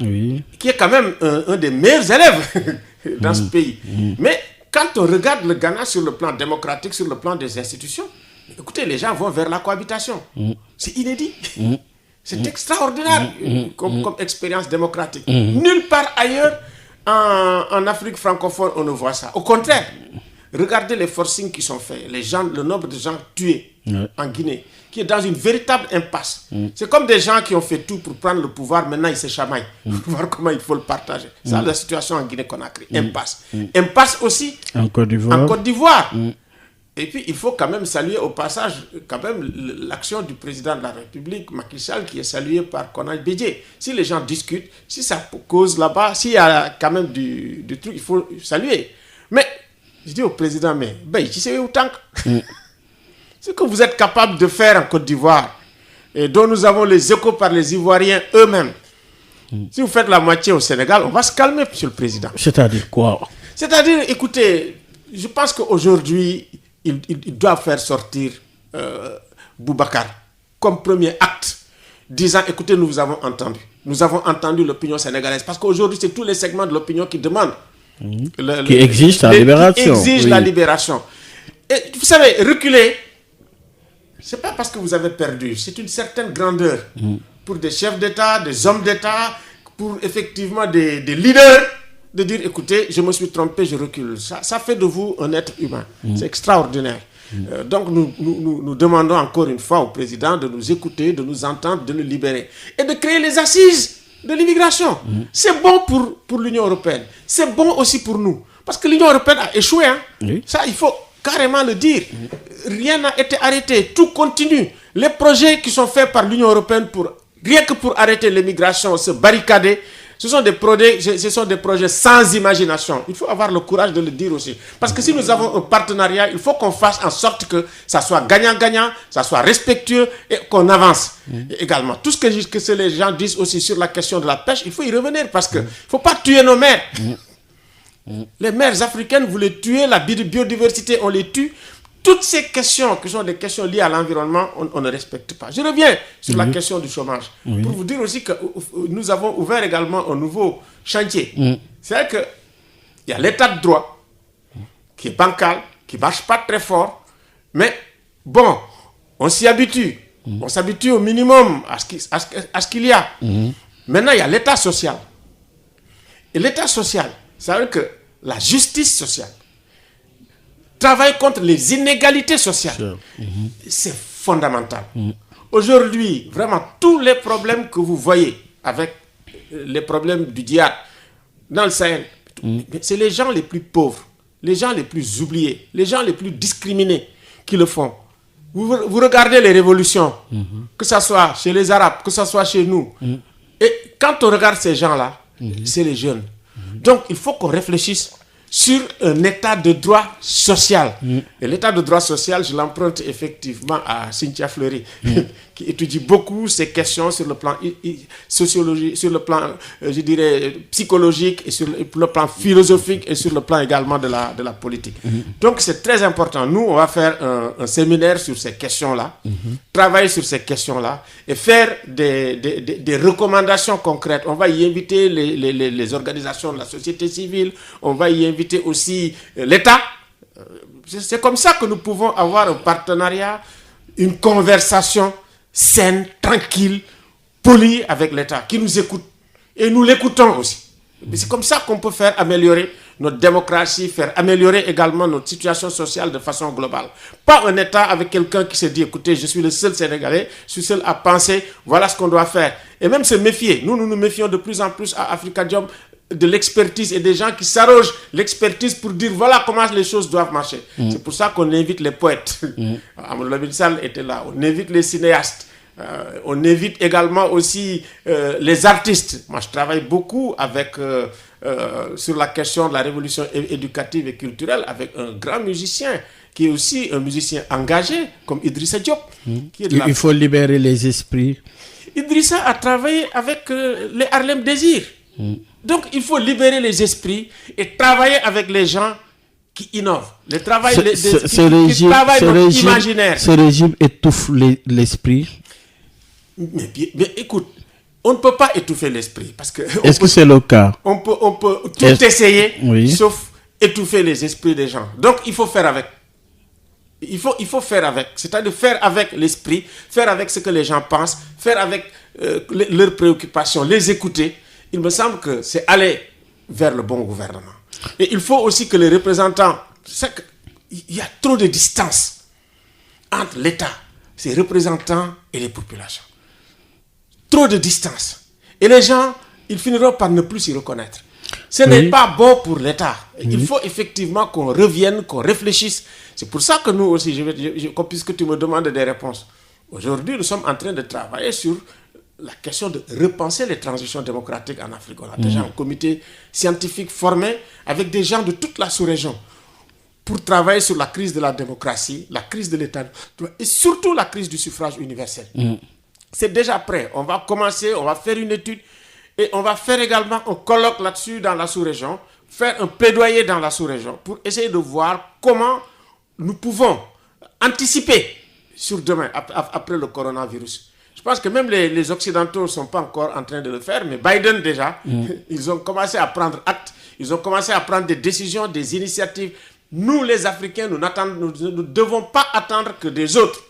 [SPEAKER 2] qui est quand même un des meilleurs élèves dans ce pays. Mais quand on regarde le Ghana sur le plan démocratique, sur le plan des institutions, écoutez, les gens vont vers la cohabitation. C'est inédit. C'est extraordinaire comme expérience démocratique. Nulle part ailleurs en Afrique francophone, on ne voit ça. Au contraire, regardez les forcings qui sont faits, le nombre de gens tués en Guinée, qui est dans une véritable impasse. C'est comme des gens qui ont fait tout pour prendre le pouvoir, maintenant ils se chamaillent pour voir comment il faut le partager. C'est la situation en Guinée-Conakry. Impasse. Impasse aussi en Côte d'Ivoire. Et puis, il faut quand même saluer au passage quand même l'action du président de la République, Macky Sall, qui est salué par Konal Bédié. Si les gens discutent, si ça cause là-bas, s'il y a quand même du truc, il faut saluer. Mais, je dis au président, mais, tu sais où tant ce que vous êtes capable de faire en Côte d'Ivoire, et dont nous avons les échos par les Ivoiriens eux-mêmes, si vous faites la moitié au Sénégal, on va se calmer, monsieur le président.
[SPEAKER 1] C'est-à-dire quoi?
[SPEAKER 2] C'est-à-dire, écoutez, je pense qu'aujourd'hui, il doit faire sortir Boubacar comme premier acte, disant, écoutez, nous vous avons entendu. Nous avons entendu l'opinion sénégalaise. Parce qu'aujourd'hui, c'est tous les segments de l'opinion qui demandent.
[SPEAKER 1] Qui exigent la libération.
[SPEAKER 2] Qui exigent la libération. Et vous savez, reculer, ce n'est pas parce que vous avez perdu. C'est une certaine grandeur pour des chefs d'État, des hommes d'État, pour effectivement des leaders, de dire, écoutez, je me suis trompé, je recule. Ça fait de vous un être humain. C'est extraordinaire. Donc, nous demandons encore une fois au président de nous écouter, de nous entendre, de nous libérer. Et de créer les assises de l'immigration. C'est bon pour l'Union européenne. C'est bon aussi pour nous. Parce que l'Union européenne a échoué. Ça, il faut carrément le dire. Rien n'a été arrêté. Tout continue. Les projets qui sont faits par l'Union européenne rien que pour arrêter l'immigration, se barricader, ce sont des projets sans imagination. Il faut avoir le courage de le dire aussi. Parce que si nous avons un partenariat, il faut qu'on fasse en sorte que ça soit gagnant-gagnant, ça soit respectueux et qu'on avance. Et également, tout ce que les gens disent aussi sur la question de la pêche, il faut y revenir parce qu'il ne faut pas tuer nos mers. Les mers africaines, vous les tuez, la biodiversité, on les tue. Toutes ces questions qui sont des questions liées à l'environnement, on ne respecte pas. Je reviens sur la question du chômage. Pour vous dire aussi que nous avons ouvert également un nouveau chantier. C'est-à-dire qu'il y a l'état de droit qui est bancal, qui ne marche pas très fort. Mais bon, on s'y habitue. On s'habitue au minimum à ce qu'il y a. Maintenant, il y a l'État social. Et l'État social, ça veut dire que la justice sociale travaille contre les inégalités sociales. C'est fondamental. Aujourd'hui, vraiment, tous les problèmes que vous voyez avec les problèmes du djihad dans le Sahel, c'est les gens les plus pauvres, les gens les plus oubliés, les gens les plus discriminés qui le font. Vous regardez les révolutions, que ce soit chez les Arabes, que ce soit chez nous. Et quand on regarde ces gens-là, c'est les jeunes. Donc, il faut qu'on réfléchisse sur un état de droit social. Et l'état de droit social, je l'emprunte effectivement à Cynthia Fleury, qui étudie beaucoup ces questions sur le plan sociologique, sur le plan, je dirais, psychologique, et sur le plan philosophique, et sur le plan également de la politique. Donc, c'est très important. Nous, on va faire un séminaire sur ces questions-là, travailler sur ces questions-là, et faire des recommandations concrètes. On va y inviter les organisations de la société civile, on va y inviter aussi l'État. C'est comme ça que nous pouvons avoir un partenariat, une conversation saine, tranquille, polie avec l'État, qui nous écoute. Et nous l'écoutons aussi. C'est comme ça qu'on peut faire améliorer notre démocratie, faire améliorer également notre situation sociale de façon globale. Pas un État avec quelqu'un qui se dit, écoutez, je suis le seul Sénégalais, je suis seul à penser, voilà ce qu'on doit faire. Et même se méfier. Nous nous méfions de plus en plus à Afrikajom de l'expertise et des gens qui s'arrogent l'expertise pour dire voilà comment les choses doivent marcher. C'est pour ça qu'on invite les poètes. Amadou Lamine Sall était là. On invite les cinéastes. On évite également aussi les artistes. Moi, je travaille beaucoup sur la question de la révolution éducative et culturelle avec un grand musicien qui est aussi un musicien engagé comme Idrissa Diop.
[SPEAKER 1] Il faut libérer les esprits.
[SPEAKER 2] Idrissa a travaillé avec les Harlem Désir. Donc, il faut libérer les esprits et travailler avec les gens qui innovent. Qui travaillent notre imaginaire.
[SPEAKER 1] Ce régime étouffe l'esprit.
[SPEAKER 2] Mais écoute, on ne peut pas étouffer l'esprit.
[SPEAKER 1] Est-ce que c'est le cas?
[SPEAKER 2] On peut tout essayer, sauf étouffer les esprits des gens. Donc, il faut faire avec. Il faut faire avec. C'est-à-dire faire avec l'esprit, faire avec ce que les gens pensent, faire avec leurs préoccupations, les écouter. Il me semble que c'est aller vers le bon gouvernement. Et il faut aussi que les représentants... Il y a trop de distance entre l'État, ses représentants et les populations. Trop de distance. Et les gens, ils finiront par ne plus s'y reconnaître. Ce n'est pas bon pour l'État. Il faut effectivement qu'on revienne, qu'on réfléchisse. C'est pour ça que nous aussi, puisque tu me demandes des réponses, aujourd'hui, nous sommes en train de travailler sur la question de repenser les transitions démocratiques en Afrique. On a déjà un comité scientifique formé avec des gens de toute la sous-région pour travailler sur la crise de la démocratie, la crise de l'État et surtout la crise du suffrage universel. C'est déjà prêt. On va commencer, on va faire une étude et on va faire également un colloque là-dessus dans la sous-région, faire un plaidoyer dans la sous-région pour essayer de voir comment nous pouvons anticiper sur demain, après le coronavirus. Je pense que même les Occidentaux ne sont pas encore en train de le faire, mais Biden déjà, ils ont commencé à prendre acte, ils ont commencé à prendre des décisions, des initiatives. Nous, les Africains, nous ne devons pas attendre que des autres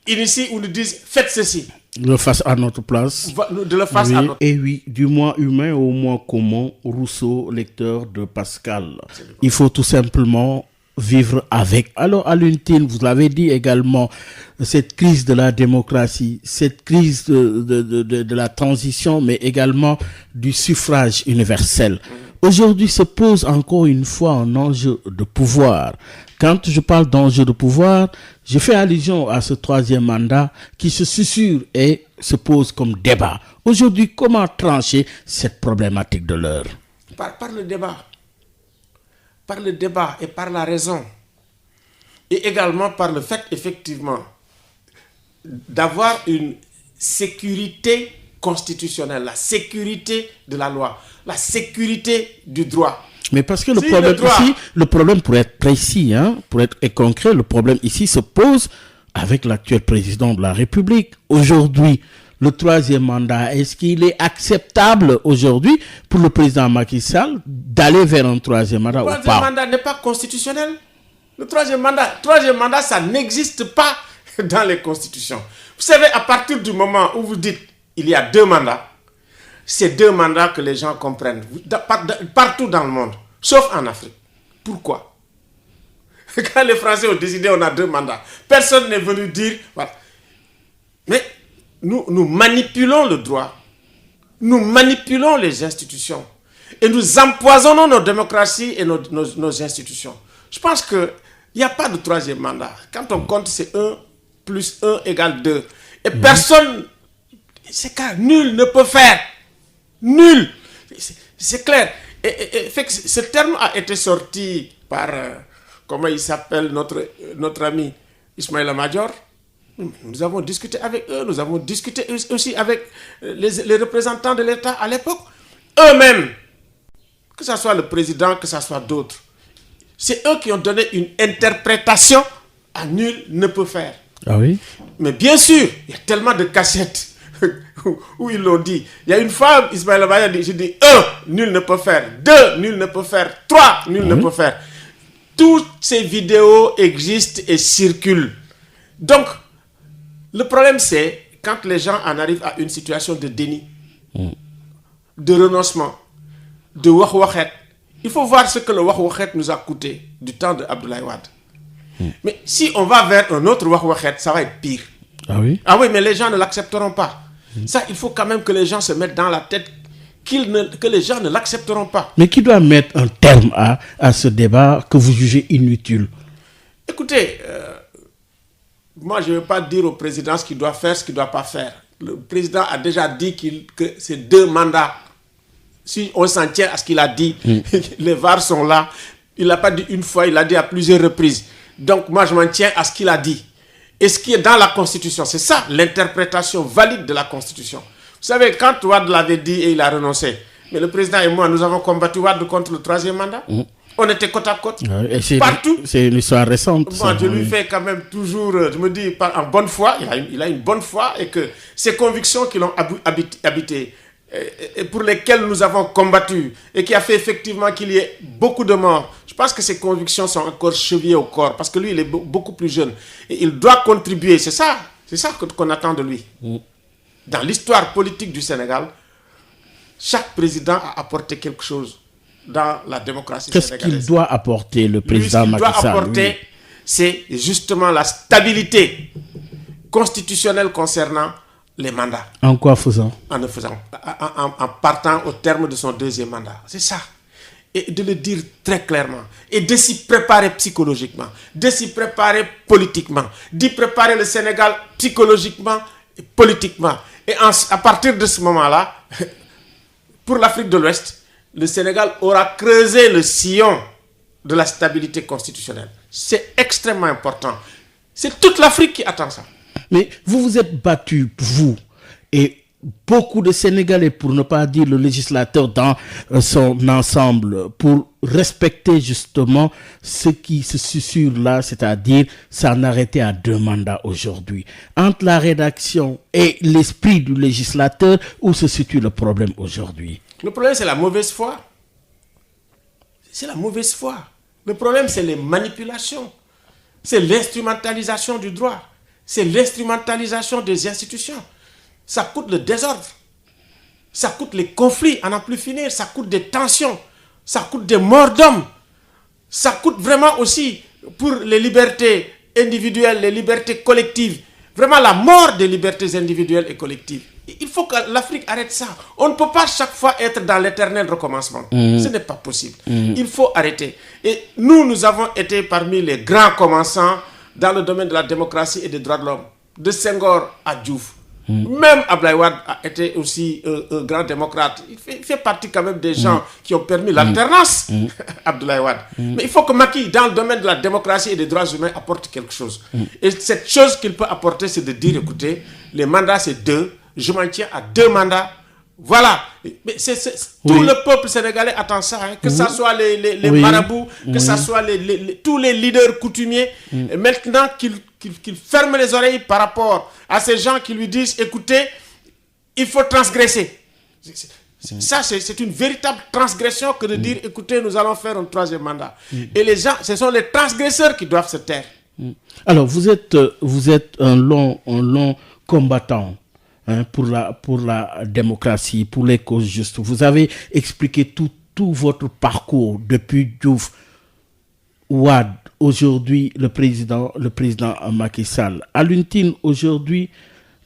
[SPEAKER 2] initient ou nous disent « faites ceci ».
[SPEAKER 1] Le fasse à notre place.
[SPEAKER 2] De le face à notre...
[SPEAKER 1] Et oui, du moins humain au moins commun, Rousseau, lecteur de Pascal. Il faut tout simplement vivre avec. Alors, Alioune, vous l'avez dit également, cette crise de la démocratie, cette crise de la transition, mais également du suffrage universel. Aujourd'hui se pose encore une fois un enjeu de pouvoir. Quand je parle d'enjeu de pouvoir, je fais allusion à ce troisième mandat qui se susurre et se pose comme débat. Aujourd'hui, comment trancher cette problématique de l'heure?
[SPEAKER 2] Par le débat. Par le débat et par la raison. Et également par le fait, effectivement, d'avoir une sécurité constitutionnelle, la sécurité de la loi, la sécurité du droit.
[SPEAKER 1] Mais parce que le problème pour être précis, pour être concret, le problème ici se pose avec l'actuel président de la République. Aujourd'hui, le troisième mandat, est-ce qu'il est acceptable aujourd'hui pour le président Macky Sall d'aller vers un troisième mandat ou pas?
[SPEAKER 2] Le troisième mandat n'est pas constitutionnel. Le troisième mandat, ça n'existe pas dans les constitutions. Vous savez, à partir du moment où vous dites il y a 2 mandats, c'est 2 mandats que les gens comprennent partout dans le monde, sauf en Afrique. Pourquoi? Quand les Français ont décidé on a 2 mandats, personne n'est venu dire voilà. Mais nous manipulons le droit, nous manipulons les institutions et nous empoisonnons nos démocraties et nos institutions. Je pense qu'il n'y a pas de 3e mandat. Quand on compte, c'est 1 plus 1 égale 2. Et personne, c'est clair, nul ne peut faire. Nul. C'est clair. Et fait que ce terme a été sorti par, comment il s'appelle, notre ami Ismaïla Madior. Nous avons discuté avec eux, nous avons discuté aussi avec les représentants de l'État à l'époque. Eux-mêmes, que ce soit le président, que ce soit d'autres, c'est eux qui ont donné une interprétation à nul ne peut faire.
[SPEAKER 1] Ah oui?
[SPEAKER 2] Mais bien sûr, il y a tellement de cassettes où ils l'ont dit. Il y a une fois, Ismaël Abaya a dit, j'ai dit 1, nul ne peut faire. 2, nul ne peut faire. 3, nul ne peut faire. Toutes ces vidéos existent et circulent. Donc, le problème c'est quand les gens en arrivent à une situation de déni, de renoncement, de wah-wahet. Il faut voir ce que le wah-wahet nous a coûté du temps de Abdoulaye Wade. Mais si on va vers un autre wah-wahet, ça va être pire.
[SPEAKER 1] Ah oui?
[SPEAKER 2] Ah oui, mais les gens ne l'accepteront pas. Ça, il faut quand même que les gens se mettent dans la tête que les gens ne l'accepteront pas.
[SPEAKER 1] Mais qui doit mettre un terme à ce débat que vous jugez inutile?
[SPEAKER 2] Écoutez, moi je ne vais pas dire au président ce qu'il doit faire, ce qu'il ne doit pas faire. Le président a déjà dit que c'est 2 mandats. Si on s'en tient à ce qu'il a dit, les VAR sont là. Il ne l'a pas dit une fois, il l'a dit à plusieurs reprises. Donc moi je m'en tiens à ce qu'il a dit. Et ce qui est dans la Constitution, c'est ça l'interprétation valide de la Constitution. Vous savez, quand Wade l'avait dit et il a renoncé, mais le président et moi, nous avons combattu Wade contre le 3e mandat. On était côte à côte, partout. C'est
[SPEAKER 1] une histoire récente.
[SPEAKER 2] Moi, je lui fais quand même toujours, je me dis, en bonne foi, il a une bonne foi et que ses convictions qui l'ont habité, et pour lesquelles nous avons combattu et qui a fait effectivement qu'il y ait beaucoup de morts. Je pense que ses convictions sont encore chevillées au corps parce que lui, il est beaucoup plus jeune. Et il doit contribuer, c'est ça qu'on attend de lui. Dans l'histoire politique du Sénégal, chaque président a apporté quelque chose dans la démocratie sénégalaise.
[SPEAKER 1] Qu'est-ce qu'il doit apporter, le président Macky Sall?
[SPEAKER 2] Ce qu'il doit apporter, c'est justement la stabilité constitutionnelle concernant les mandats.
[SPEAKER 1] En quoi faisant?
[SPEAKER 2] En partant au terme de son 2e mandat. C'est ça. Et de le dire très clairement. Et de s'y préparer psychologiquement. De s'y préparer politiquement. D'y préparer le Sénégal psychologiquement et politiquement. Et à partir de ce moment-là, pour l'Afrique de l'Ouest, le Sénégal aura creusé le sillon de la stabilité constitutionnelle. C'est extrêmement important. C'est toute l'Afrique qui attend ça.
[SPEAKER 1] Mais vous vous êtes battu, vous, et beaucoup de Sénégalais, pour ne pas dire le législateur dans son ensemble, pour respecter justement ce qui se susurre là, c'est-à-dire s'en arrêter à 2 mandats aujourd'hui. Entre la rédaction et l'esprit du législateur, où se situe le problème aujourd'hui?
[SPEAKER 2] Le problème, c'est la mauvaise foi. C'est la mauvaise foi. Le problème, c'est les manipulations. C'est l'instrumentalisation du droit. C'est l'instrumentalisation des institutions. Ça coûte le désordre. Ça coûte les conflits à n'en plus finir. Ça coûte des tensions. Ça coûte des morts d'hommes. Ça coûte vraiment aussi pour les libertés individuelles, les libertés collectives. Vraiment la mort des libertés individuelles et collectives. Il faut que l'Afrique arrête ça. On ne peut pas chaque fois être dans l'éternel recommencement. Ce n'est pas possible. Il faut arrêter. Et nous avons été parmi les grands commençants dans le domaine de la démocratie et des droits de l'homme. De Senghor à Diouf. Même Abdoulaye Wade a été aussi un grand démocrate. Il fait partie quand même des gens qui ont permis l'alternance, Abdoulaye Wade. Mais il faut que Macky, dans le domaine de la démocratie et des droits humains, apporte quelque chose. Et cette chose qu'il peut apporter, c'est de dire, écoutez, les mandats, c'est 2. Je m'en tiens à 2 mandats. Voilà. Mais tout le peuple sénégalais attend ça. Hein. Que ce soit les marabouts, que ce soit tous les leaders coutumiers. Et maintenant qu'il ferme les oreilles par rapport à ces gens qui lui disent, écoutez, il faut transgresser. Ça, c'est une véritable transgression que de dire, écoutez, nous allons faire un 3e mandat. Et les gens, ce sont les transgresseurs qui doivent se taire.
[SPEAKER 1] Alors, vous êtes un long combattant pour la démocratie, pour les causes justes. Vous avez expliqué tout votre parcours depuis Diouf, Wade, aujourd'hui le président Macky Sall. Alioune Tine, aujourd'hui,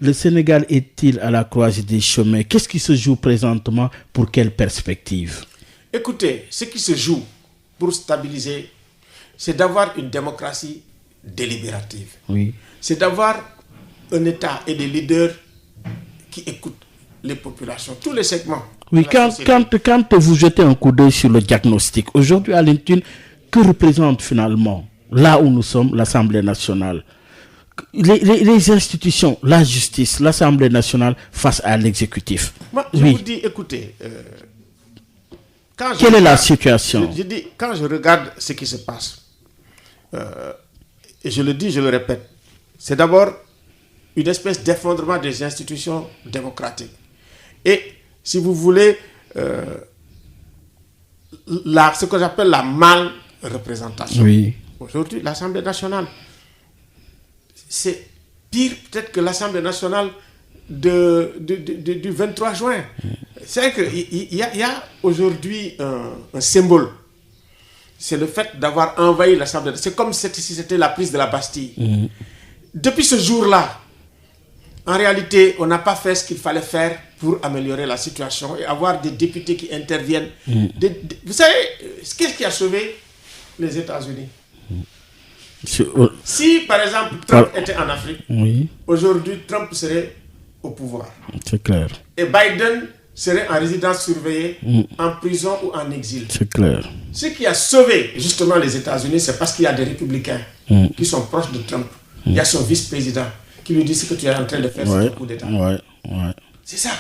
[SPEAKER 1] le Sénégal est-il à la croisée des chemins? Qu'est-ce qui se joue présentement? Pour quelle perspective?
[SPEAKER 2] Écoutez, ce qui se joue pour stabiliser, c'est d'avoir une démocratie délibérative.
[SPEAKER 1] Oui.
[SPEAKER 2] C'est d'avoir un État et des leaders qui écoutent les populations, tous les segments.
[SPEAKER 1] Oui, quand vous jetez un coup d'œil sur le diagnostic, aujourd'hui, Alioune Tine, que représente finalement, là où nous sommes, l'Assemblée nationale, les institutions, la justice, l'Assemblée nationale face à l'exécutif?
[SPEAKER 2] Moi, je vous dis, écoutez,
[SPEAKER 1] quelle est la situation?
[SPEAKER 2] Je dis, quand je regarde ce qui se passe, et je le dis, je le répète, c'est d'abord une espèce d'effondrement des institutions démocratiques. Et, si vous voulez, ce que j'appelle la mal-représentation.
[SPEAKER 1] Oui.
[SPEAKER 2] Aujourd'hui, l'Assemblée nationale, c'est pire peut-être que l'Assemblée nationale du 23 juin. C'est vrai qu'il y a aujourd'hui un symbole. C'est le fait d'avoir envahi l'Assemblée. C'est comme si c'était la prise de la Bastille. Depuis ce jour-là, en réalité, on n'a pas fait ce qu'il fallait faire pour améliorer la situation et avoir des députés qui interviennent. Vous savez, qu'est-ce qui a sauvé les États-Unis? Si, par exemple, Trump était en Afrique, aujourd'hui, Trump serait au pouvoir.
[SPEAKER 1] C'est clair.
[SPEAKER 2] Et Biden serait en résidence surveillée, en prison ou en exil.
[SPEAKER 1] C'est clair.
[SPEAKER 2] Ce qui a sauvé justement les États-Unis, c'est parce qu'il y a des républicains qui sont proches de Trump. Il y a son vice-président qui lui dit ce que tu es en train de faire, c'est un coup d'État. C'est ça.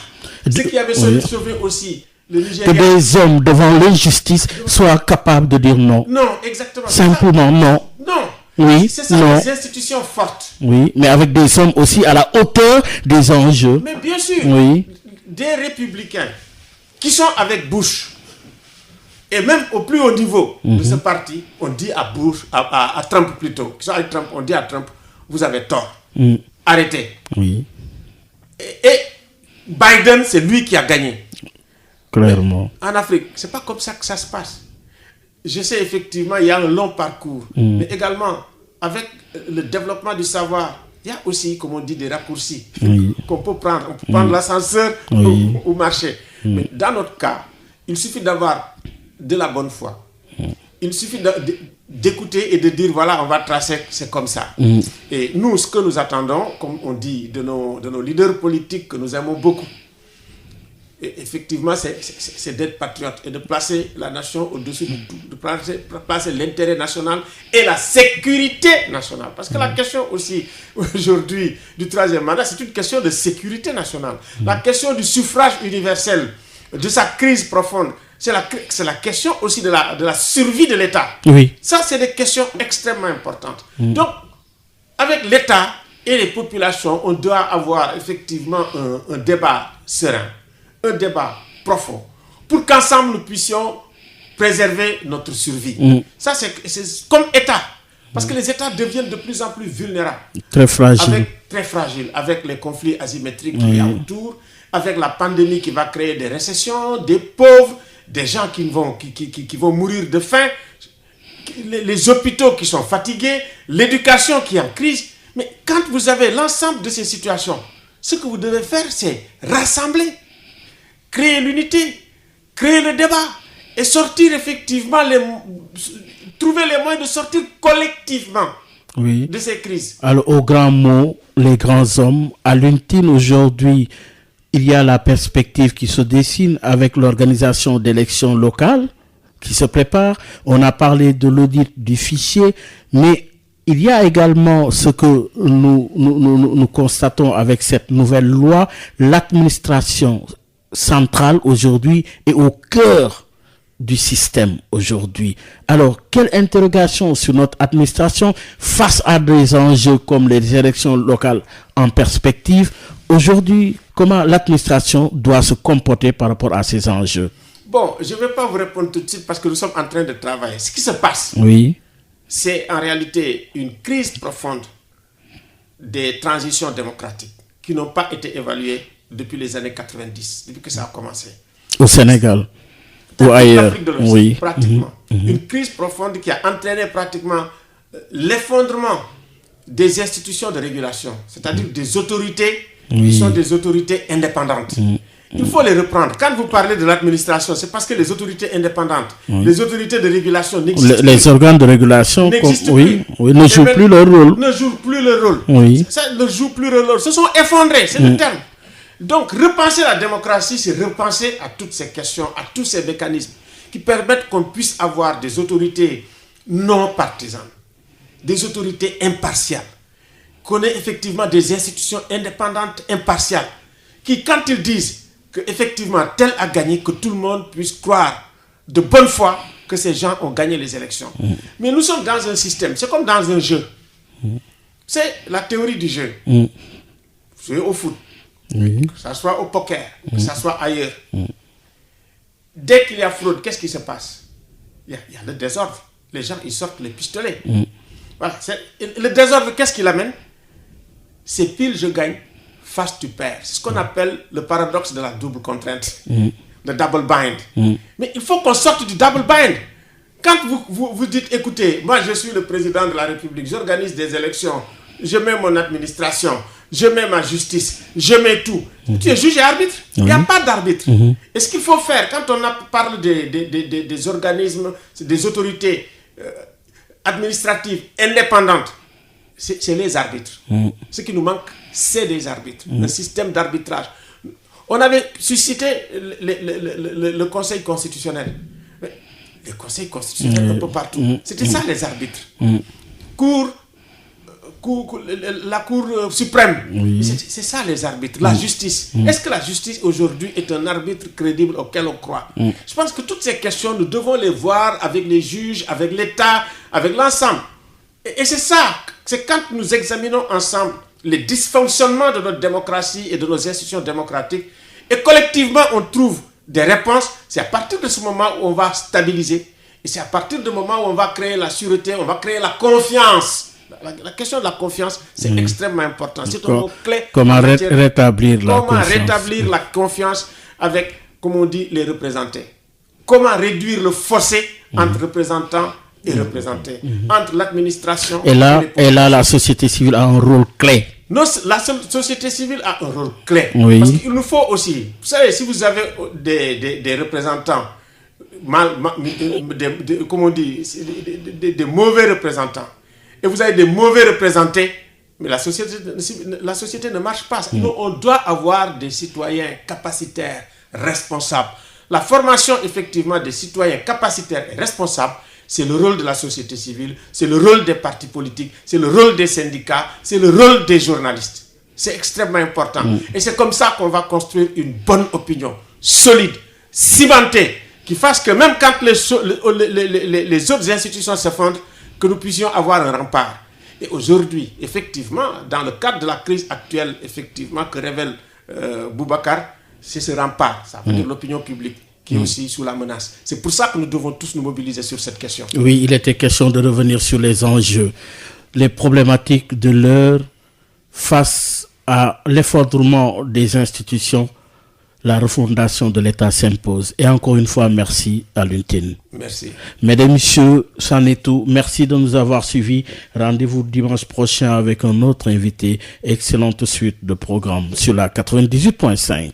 [SPEAKER 2] Ce qui avait sauvé aussi le Nigeria.
[SPEAKER 1] Que des hommes devant l'injustice soient capables de dire non.
[SPEAKER 2] Non, exactement.
[SPEAKER 1] Simplement non.
[SPEAKER 2] Non.
[SPEAKER 1] Oui,
[SPEAKER 2] c'est ça,
[SPEAKER 1] non.
[SPEAKER 2] les institutions fortes.
[SPEAKER 1] Oui, mais avec des hommes aussi à la hauteur des enjeux.
[SPEAKER 2] Mais bien sûr, des républicains qui sont avec Bush, et même au plus haut niveau de ce parti, on dit à Bush, à Trump plutôt, qui sont avec Trump, on dit à Trump, vous avez tort, arrêtez.
[SPEAKER 1] Oui.
[SPEAKER 2] Et Biden, c'est lui qui a gagné.
[SPEAKER 1] Clairement.
[SPEAKER 2] Mais en Afrique, c'est pas comme ça que ça se passe. Je sais effectivement, il y a un long parcours, mais également, avec le développement du savoir, il y a aussi, comme on dit, des raccourcis qu'on peut prendre. On peut prendre l'ascenseur ou marcher. Mais dans notre cas, il suffit d'avoir de la bonne foi. Il suffit d'écouter et de dire, voilà, on va tracer, c'est comme ça. Et nous, ce que nous attendons, comme on dit, de nos leaders politiques que nous aimons beaucoup, et effectivement, c'est d'être patriote et de placer la nation au-dessus de tout, de placer l'intérêt national et la sécurité nationale. Parce que la question aussi, aujourd'hui, du troisième mandat, c'est une question de sécurité nationale. La question du suffrage universel, de sa crise profonde, c'est la question aussi de la survie de l'État.
[SPEAKER 1] Oui.
[SPEAKER 2] Ça, c'est des questions extrêmement importantes. Donc, avec l'État et les populations, on doit avoir effectivement un débat serein. Un débat profond pour qu'ensemble nous puissions préserver notre survie. Ça, c'est comme État. Parce que les États deviennent de plus en plus vulnérables.
[SPEAKER 1] Très fragiles.
[SPEAKER 2] Très fragiles. Avec les conflits asymétriques qu'il y a autour, avec la pandémie qui va créer des récessions, des pauvres, des gens qui vont mourir de faim, les hôpitaux qui sont fatigués, l'éducation qui est en crise. Mais quand vous avez l'ensemble de ces situations, ce que vous devez faire, c'est rassembler. Créer l'unité, créer le débat et sortir effectivement, trouver les moyens de sortir collectivement de ces crises.
[SPEAKER 1] Alors, aux grands mots, les grands hommes, à Alioune Tine aujourd'hui, il y a la perspective qui se dessine avec l'organisation d'élections locales qui se prépare. On a parlé de l'audit du fichier, mais il y a également ce que nous constatons avec cette nouvelle loi, l'administration centrale aujourd'hui est au cœur du système aujourd'hui. Alors, quelle interrogation sur notre administration face à des enjeux comme les élections locales en perspective? Aujourd'hui, comment l'administration doit se comporter par rapport à ces enjeux?
[SPEAKER 2] Bon, je ne vais pas vous répondre tout de suite parce que nous sommes en train de travailler. Ce qui se passe, c'est en réalité une crise profonde des transitions démocratiques qui n'ont pas été évaluées depuis les années 90, depuis que ça a commencé.
[SPEAKER 1] Au Sénégal ou ailleurs, oui.
[SPEAKER 2] Pratiquement. Une crise profonde qui a entraîné pratiquement l'effondrement des institutions de régulation, c'est-à-dire des autorités qui sont des autorités indépendantes. Il faut les reprendre. Quand vous parlez de l'administration, c'est parce que les autorités indépendantes, les autorités de régulation n'existent plus.
[SPEAKER 1] Les organes de régulation ne jouent plus leur rôle.
[SPEAKER 2] Ne jouent plus leur rôle. Ça ne joue plus leur rôle. Se sont effondrés, c'est le terme. Donc, repenser la démocratie, c'est repenser à toutes ces questions, à tous ces mécanismes qui permettent qu'on puisse avoir des autorités non partisanes, des autorités impartiales, qu'on ait effectivement des institutions indépendantes, impartiales, qui, quand ils disent qu'effectivement tel a gagné, que tout le monde puisse croire de bonne foi que ces gens ont gagné les élections. Mais nous sommes dans un système, c'est comme dans un jeu. C'est la théorie du jeu. Jouer au foot, que ce soit au poker, que ce soit ailleurs. Dès qu'il y a fraude, qu'est-ce qui se passe? Il y a le désordre. Les gens, ils sortent les pistolets. Voilà. Le désordre, qu'est-ce qu'il amène? C'est pile, je gagne, face, tu perds. C'est ce qu'on appelle le paradoxe de la double contrainte, le double bind. Mais il faut qu'on sorte du double bind. Quand vous dites, écoutez, moi je suis le président de la République, j'organise des élections, je mets mon administration, je mets ma justice, je mets tout. Tu es juge et arbitre. Il n'y a pas d'arbitre. Et ce qu'il faut faire, quand on parle des organismes, des autorités administratives indépendantes, c'est les arbitres. Ce qui nous manque, c'est des arbitres. Un système d'arbitrage. On avait suscité le Conseil constitutionnel. Mais les conseils constitutionnels un peu partout. C'était ça les arbitres. La Cour suprême. C'est ça les arbitres. La justice. Est-ce que la justice aujourd'hui est un arbitre crédible auquel on croit? Je pense que toutes ces questions, nous devons les voir avec les juges, avec l'État, avec l'ensemble. Et c'est ça. C'est quand nous examinons ensemble les dysfonctionnements de notre démocratie et de nos institutions démocratiques, et collectivement on trouve des réponses. C'est à partir de ce moment où on va stabiliser, et c'est à partir du moment où on va créer la sûreté, on va créer la confiance. La question de la confiance, c'est extrêmement important. C'est un mot clé.
[SPEAKER 1] Comment rétablir la confiance?
[SPEAKER 2] Comment rétablir la confiance avec, comme on dit, les représentés? Comment réduire le fossé entre représentants et représentés, entre l'administration
[SPEAKER 1] et là, la société civile a un rôle clé.
[SPEAKER 2] Non, la société civile a un rôle clé.
[SPEAKER 1] Oui.
[SPEAKER 2] Parce qu'il nous faut aussi, vous savez, si vous avez des représentants, comment on dit, des mauvais représentants, et vous avez des mauvais représentés, mais la société ne marche pas. On doit avoir des citoyens capacitaires, responsables. La formation, effectivement, des citoyens capacitaires et responsables, c'est le rôle de la société civile, c'est le rôle des partis politiques, c'est le rôle des syndicats, c'est le rôle des journalistes. C'est extrêmement important. Et c'est comme ça qu'on va construire une bonne opinion, solide, cimentée, qui fasse que même quand les autres institutions s'effondrent, que nous puissions avoir un rempart. Et aujourd'hui, effectivement, dans le cadre de la crise actuelle, effectivement, que révèle Boubacar, c'est ce rempart, ça veut dire l'opinion publique, qui est aussi sous la menace. C'est pour ça que nous devons tous nous mobiliser sur cette question.
[SPEAKER 1] Oui, il était question de revenir sur les enjeux, les problématiques de l'heure face à l'effondrement des institutions. La refondation de l'État s'impose. Et encore une fois, merci à l'UNTIN.
[SPEAKER 2] Merci.
[SPEAKER 1] Mesdames, Messieurs, c'en est tout. Merci de nous avoir suivis. Rendez-vous dimanche prochain avec un autre invité. Excellente suite de programme sur la 98.5.